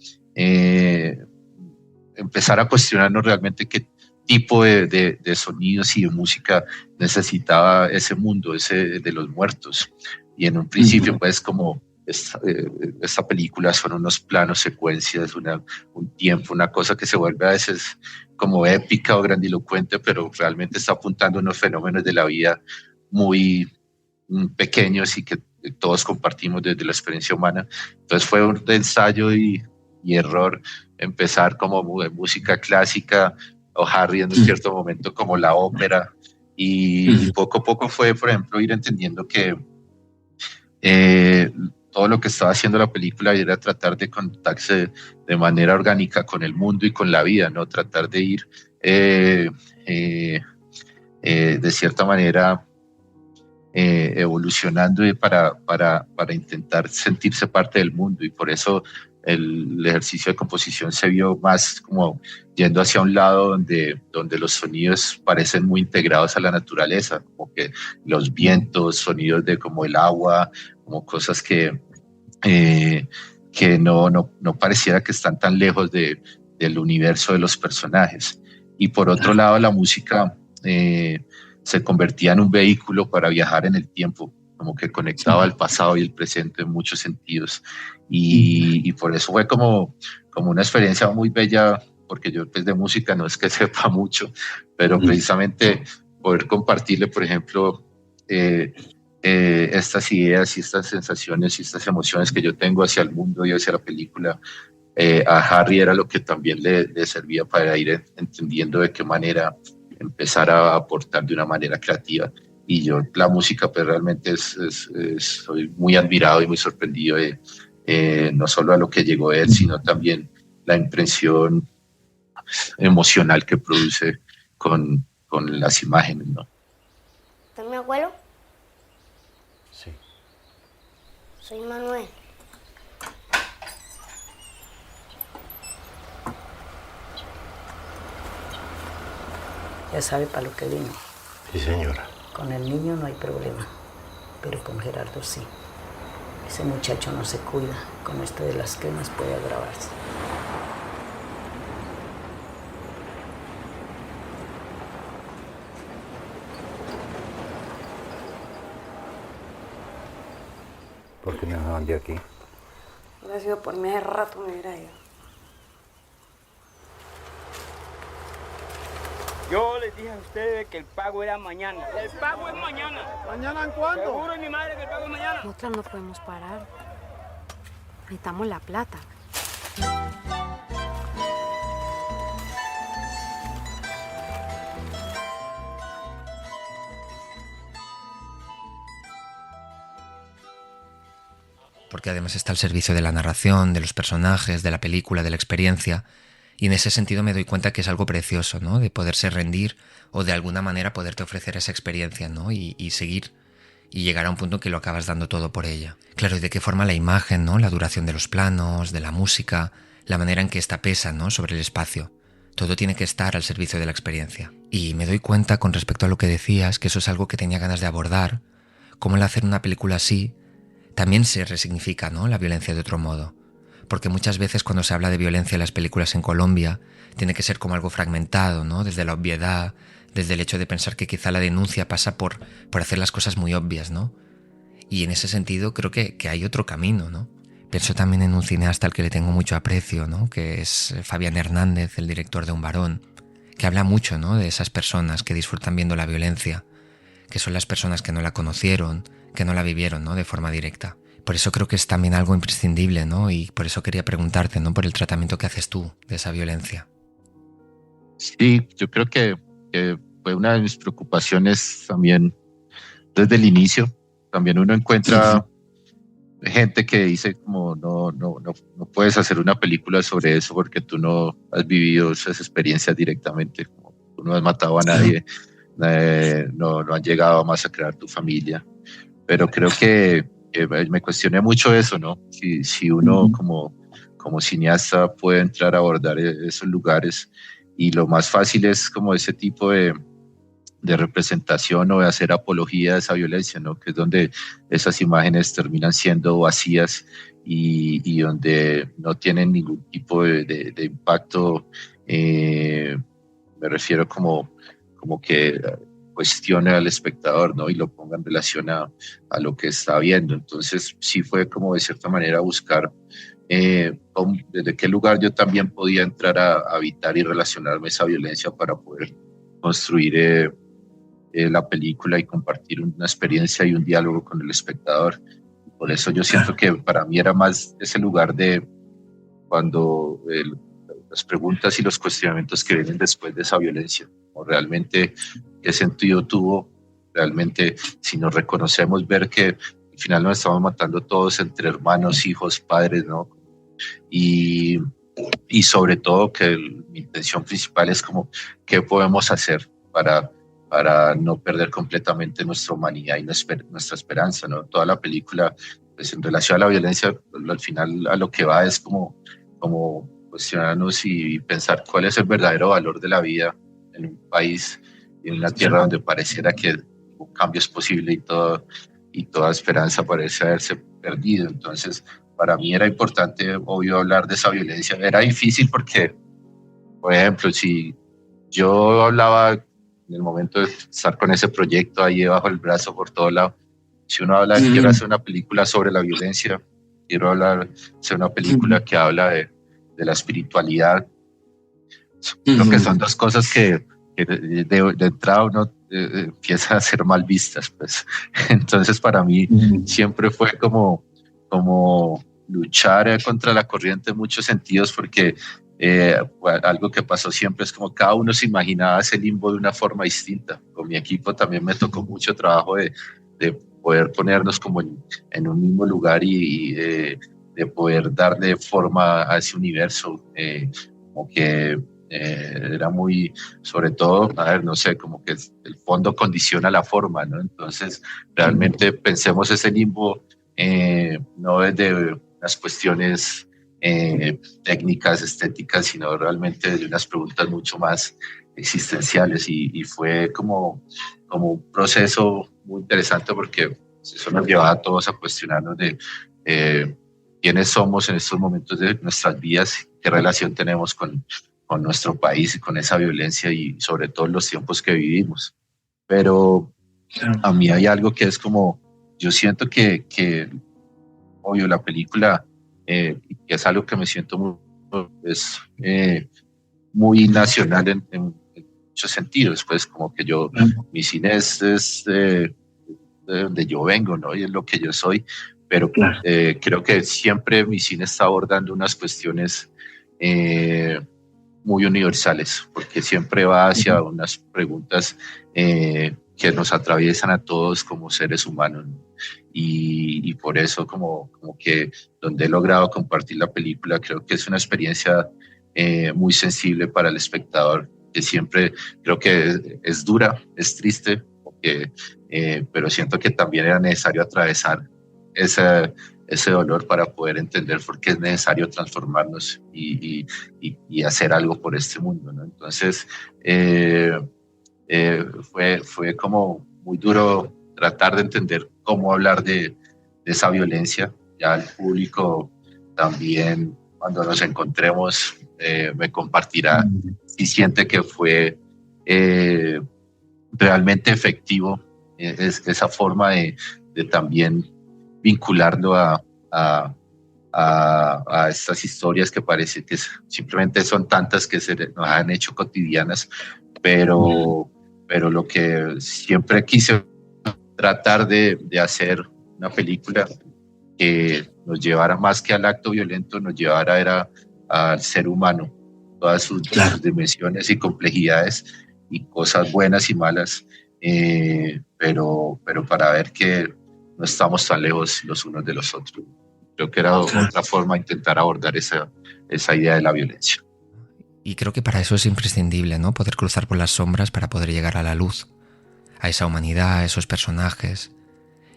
empezar a cuestionarnos realmente qué tipo de sonidos y de música necesitaba ese mundo, ese de los muertos. Y en un principio, pues, como esta película son unos planos, secuencias, un tiempo, una cosa que se vuelve a veces como épica o grandilocuente, pero realmente está apuntando a unos fenómenos de la vida muy pequeños y que todos compartimos desde la experiencia humana. Entonces fue un ensayo y error empezar como música clásica, o Harry en un cierto momento como la ópera, y poco a poco fue, por ejemplo, ir entendiendo que todo lo que estaba haciendo la película era tratar de conectarse de manera orgánica con el mundo y con la vida, ¿no? Tratar de ir de cierta manera evolucionando para intentar sentirse parte del mundo, y por eso el ejercicio de composición se vio más como yendo hacia un lado donde los sonidos parecen muy integrados a la naturaleza, como que los vientos, sonidos de como el agua, como cosas que no pareciera que están tan lejos del universo de los personajes. Y por otro lado, la música se convertía en un vehículo para viajar en el tiempo, como que conectaba el pasado y el presente en muchos sentidos. Y por eso fue como una experiencia muy bella, porque yo pues de música no es que sepa mucho, pero precisamente poder compartirle, por ejemplo, estas ideas y estas sensaciones y estas emociones que yo tengo hacia el mundo y hacia la película, a Harry era lo que también le servía para ir entendiendo de qué manera empezar a aportar de una manera creativa. Y yo la música pues realmente soy muy admirado y muy sorprendido no solo a lo que llegó él, sino también la impresión emocional que produce con las imágenes, ¿no? ¿Usted es mi abuelo? Sí. Soy Manuel. Ya sabe para lo que vino. Sí, señora. Con el niño no hay problema, pero con Gerardo sí. Ese muchacho no se cuida. Con esto de las quemas puede agravarse. ¿Por qué me dejaban de aquí? Hubiera sido por mí hace rato me hubiera ido. Yo les dije a ustedes que el pago era mañana. El pago es mañana. ¿Mañana en cuánto? Seguro mi madre que el pago es mañana. Nosotros no podemos parar. Necesitamos la plata. Porque además está al servicio de la narración, de los personajes, de la película, de la experiencia. Y en ese sentido me doy cuenta que es algo precioso, ¿no? De poderse rendir o de alguna manera poderte ofrecer esa experiencia, ¿no? Y seguir y llegar a un punto que lo acabas dando todo por ella. Claro, y de qué forma la imagen, ¿no? La duración de los planos, de la música, la manera en que esta pesa, ¿no? Sobre el espacio. Todo tiene que estar al servicio de la experiencia. Y me doy cuenta con respecto a lo que decías, que eso es algo que tenía ganas de abordar, cómo el hacer una película así también se resignifica, ¿no? La violencia de otro modo. Porque muchas veces cuando se habla de violencia en las películas en Colombia, tiene que ser como algo fragmentado, ¿no? Desde la obviedad, desde el hecho de pensar que quizá la denuncia pasa por hacer las cosas muy obvias, ¿no? Y en ese sentido creo que hay otro camino, ¿no? Pienso también en un cineasta al que le tengo mucho aprecio, ¿no? Que es Fabián Hernández, el director de Un varón, que habla mucho, ¿no? De esas personas que disfrutan viendo la violencia, que son las personas que no la conocieron, que no la vivieron, ¿no?, de forma directa. Por eso creo que es también algo imprescindible, ¿no? Y por eso quería preguntarte, ¿no?, por el tratamiento que haces tú de esa violencia. Sí, yo creo que fue una de mis preocupaciones también desde el inicio. También uno encuentra gente que dice como no puedes hacer una película sobre eso porque tú no has vivido esas experiencias directamente. Tú no has matado a nadie, no han llegado a masacrar tu familia. Pero creo que me cuestioné mucho eso, ¿no? Si uno como cineasta puede entrar a abordar esos lugares, y lo más fácil es como ese tipo de representación o de hacer apología de esa violencia, ¿no? Que es donde esas imágenes terminan siendo vacías y donde no tienen ningún tipo de impacto. Me refiero como que cuestione al espectador, ¿no? Y lo ponga en relación a lo que está viendo. Entonces sí fue como de cierta manera buscar desde qué lugar yo también podía entrar a habitar y relacionarme esa violencia para poder construir la película y compartir una experiencia y un diálogo con el espectador. Por eso yo siento que para mí era más ese lugar de cuando las preguntas y los cuestionamientos que vienen después de esa violencia, o realmente qué sentido tuvo, realmente si nos reconocemos, ver que al final nos estamos matando todos entre hermanos, hijos, padres, ¿no? Y sobre todo que mi intención principal es como qué podemos hacer para no perder completamente nuestra humanidad y nuestra esperanza, ¿no? Toda la película, pues en relación a la violencia, al final a lo que va es como cuestionarnos y pensar cuál es el verdadero valor de la vida en un país y en una tierra donde pareciera que un cambio es posible y toda esperanza parece haberse perdido. Entonces, para mí era importante, obvio, hablar de esa violencia. Era difícil porque, por ejemplo, si yo hablaba en el momento de estar con ese proyecto ahí debajo del brazo por todo lado, si uno habla de quiero hacer una película sobre la violencia, quiero hacer una película que habla de la espiritualidad, creo que son dos cosas que de entrada uno empieza a ser mal vistas, pues. Entonces para mí siempre fue como luchar contra la corriente en muchos sentidos, porque algo que pasó siempre es como cada uno se imaginaba ese limbo de una forma distinta. Con mi equipo también me tocó mucho trabajo de poder ponernos como en un mismo lugar y de poder darle forma a ese universo, como que era muy, sobre todo, a ver, no sé, como que el fondo condiciona la forma, ¿no? Entonces, realmente pensemos ese limbo no desde unas cuestiones técnicas, estéticas, sino realmente de unas preguntas mucho más existenciales, y fue como un proceso muy interesante porque eso nos llevaba a todos a cuestionarnos de quiénes somos en estos momentos de nuestras vidas, qué relación tenemos con nuestro país y con esa violencia y sobre todo los tiempos que vivimos. Pero a mí hay algo que es como, yo siento que obvio, la película, que es algo que me siento muy nacional en muchos sentidos, pues como que mi cine es de donde yo vengo, ¿no? Y es lo que yo soy, pero creo que siempre mi cine está abordando unas cuestiones muy universales, porque siempre va hacia unas preguntas que nos atraviesan a todos como seres humanos, ¿no? Y por eso como que donde he logrado compartir la película, creo que es una experiencia muy sensible para el espectador, que siempre creo que es dura, es triste, pero siento que también era necesario atravesar ese dolor para poder entender por qué es necesario transformarnos y hacer algo por este mundo, ¿no? Entonces fue como muy duro tratar de entender cómo hablar de esa violencia. Ya el público también, cuando nos encontremos, me compartirá si siente que fue realmente efectivo esa forma de también vincularlo a estas historias que parece que simplemente son tantas que nos han hecho cotidianas, pero lo que siempre quise tratar de hacer una película que nos llevara más que al acto violento, nos llevara era al ser humano, todas sus dimensiones y complejidades y cosas buenas y malas, pero para ver que no estamos tan lejos los unos de los otros. Creo que era otra forma de intentar abordar esa idea de la violencia. Y creo que para eso es imprescindible, ¿no? Poder cruzar por las sombras para poder llegar a la luz, a esa humanidad, a esos personajes.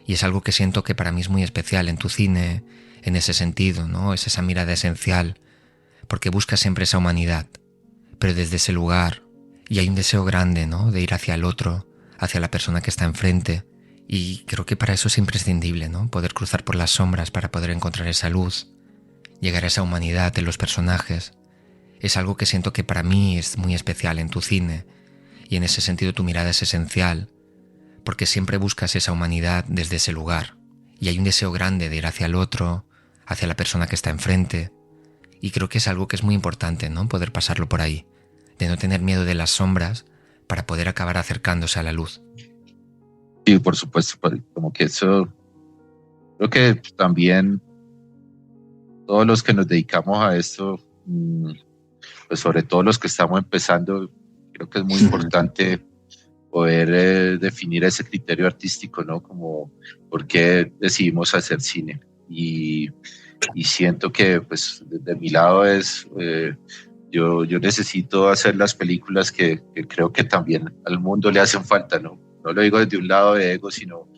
Y es algo que siento que para mí es muy especial en tu cine, en ese sentido, ¿no? Es esa mirada esencial, porque buscas siempre esa humanidad, pero desde ese lugar. Y hay un deseo grande, ¿no? De ir hacia el otro, hacia la persona que está enfrente. Y creo que para eso es imprescindible, ¿no? Poder cruzar por las sombras para poder encontrar esa luz, llegar a esa humanidad en los personajes. Es algo que siento que para mí es muy especial en tu cine, y en ese sentido tu mirada es esencial, porque siempre buscas esa humanidad desde ese lugar, y hay un deseo grande de ir hacia el otro, hacia la persona que está enfrente, y creo que es algo que es muy importante, ¿no? Poder pasarlo por ahí, de no tener miedo de las sombras para poder acabar acercándose a la luz. Sí, por supuesto, como que eso, creo que también todos los que nos dedicamos a esto, pues sobre todo los que estamos empezando, creo que es muy importante poder definir ese criterio artístico, ¿no? Como por qué decidimos hacer cine. Y siento que, pues, de mi lado es, yo necesito hacer las películas que creo que también al mundo le hacen falta, ¿no? No lo digo desde un lado de ego, sino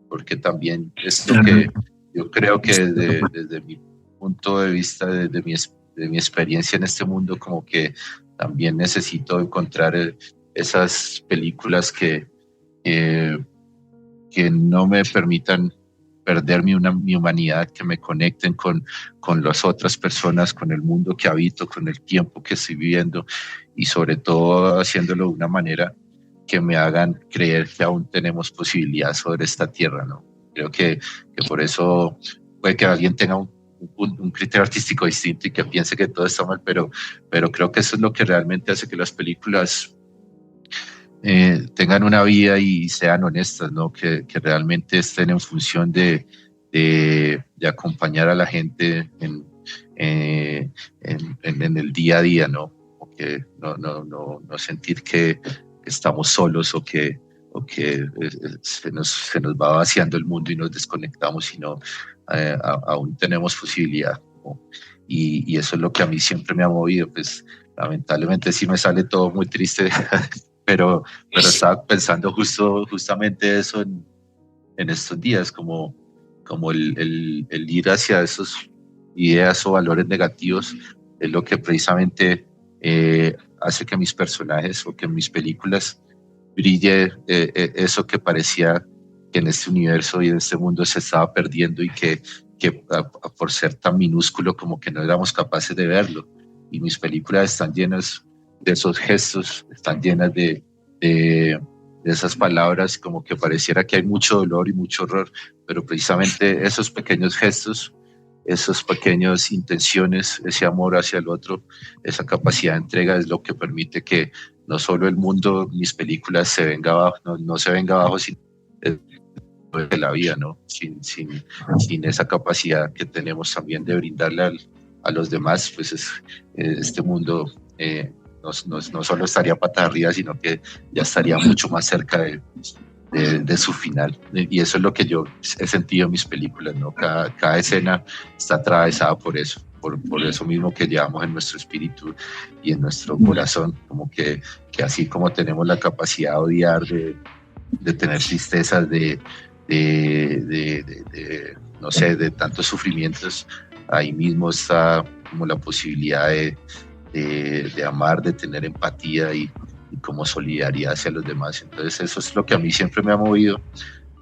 porque también es lo que yo creo que desde mi punto de vista, desde mi experiencia en este mundo, como que también necesito encontrar esas películas que no me permitan perder mi humanidad, que me conecten con las otras personas, con el mundo que habito, con el tiempo que estoy viviendo, y sobre todo haciéndolo de una manera que me hagan creer que aún tenemos posibilidad sobre esta tierra, ¿no? Creo que por eso puede que alguien tenga un criterio artístico distinto y que piense que todo está mal, pero creo que eso es lo que realmente hace que las películas tengan una vida y sean honestas, ¿no? Que realmente estén en función de acompañar a la gente en el día a día, ¿no? O que no sentir que estamos solos o que se nos va vaciando el mundo y nos desconectamos, sino aún tenemos posibilidad, ¿no? Y eso es lo que a mí siempre me ha movido. Pues lamentablemente sí me sale todo muy triste, pero estaba pensando justamente eso en estos días, como el ir hacia esas ideas o valores negativos es lo que precisamente hace que mis personajes o que mis películas brille eso que parecía que en este universo y en este mundo se estaba perdiendo, y que por ser tan minúsculo como que no éramos capaces de verlo. Y mis películas están llenas de esos gestos, están llenas de esas palabras, como que pareciera que hay mucho dolor y mucho horror, pero precisamente esos pequeños gestos, esas pequeñas intenciones, ese amor hacia el otro, esa capacidad de entrega es lo que permite que no solo el mundo, mis películas se venga abajo, no se venga abajo, sino de la vida, ¿no? Sin esa capacidad que tenemos también de brindarle a los demás, pues este mundo no solo estaría patas arriba, sino que ya estaría mucho más cerca de su final. Y eso es lo que yo he sentido en mis películas, ¿no? Cada escena está atravesada por eso, por eso mismo que llevamos en nuestro espíritu y en nuestro corazón, como que así como tenemos la capacidad de odiar, de tener tristezas, no sé, de tantos sufrimientos, ahí mismo está como la posibilidad de amar, de tener empatía y como solidaridad hacia los demás. Entonces eso es lo que a mí siempre me ha movido.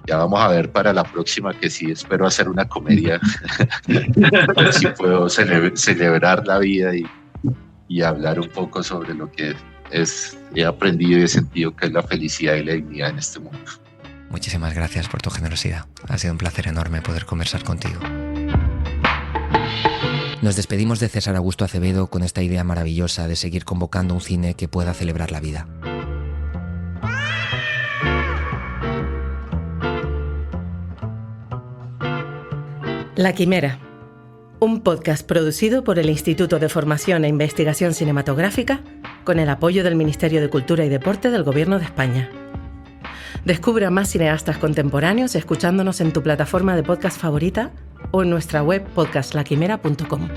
Ya vamos a ver para la próxima, que sí espero hacer una comedia, a ver si puedo celebrar la vida y hablar un poco sobre lo que he aprendido y he sentido que es la felicidad y la dignidad en este mundo. Muchísimas gracias por tu generosidad. Ha sido un placer enorme poder conversar contigo. Nos despedimos de César Augusto Acevedo con esta idea maravillosa de seguir convocando un cine que pueda celebrar la vida. La Quimera, un podcast producido por el Instituto de Formación e Investigación Cinematográfica con el apoyo del Ministerio de Cultura y Deporte del Gobierno de España. Descubre a más cineastas contemporáneos escuchándonos en tu plataforma de podcast favorita o en nuestra web podcastlaquimera.com.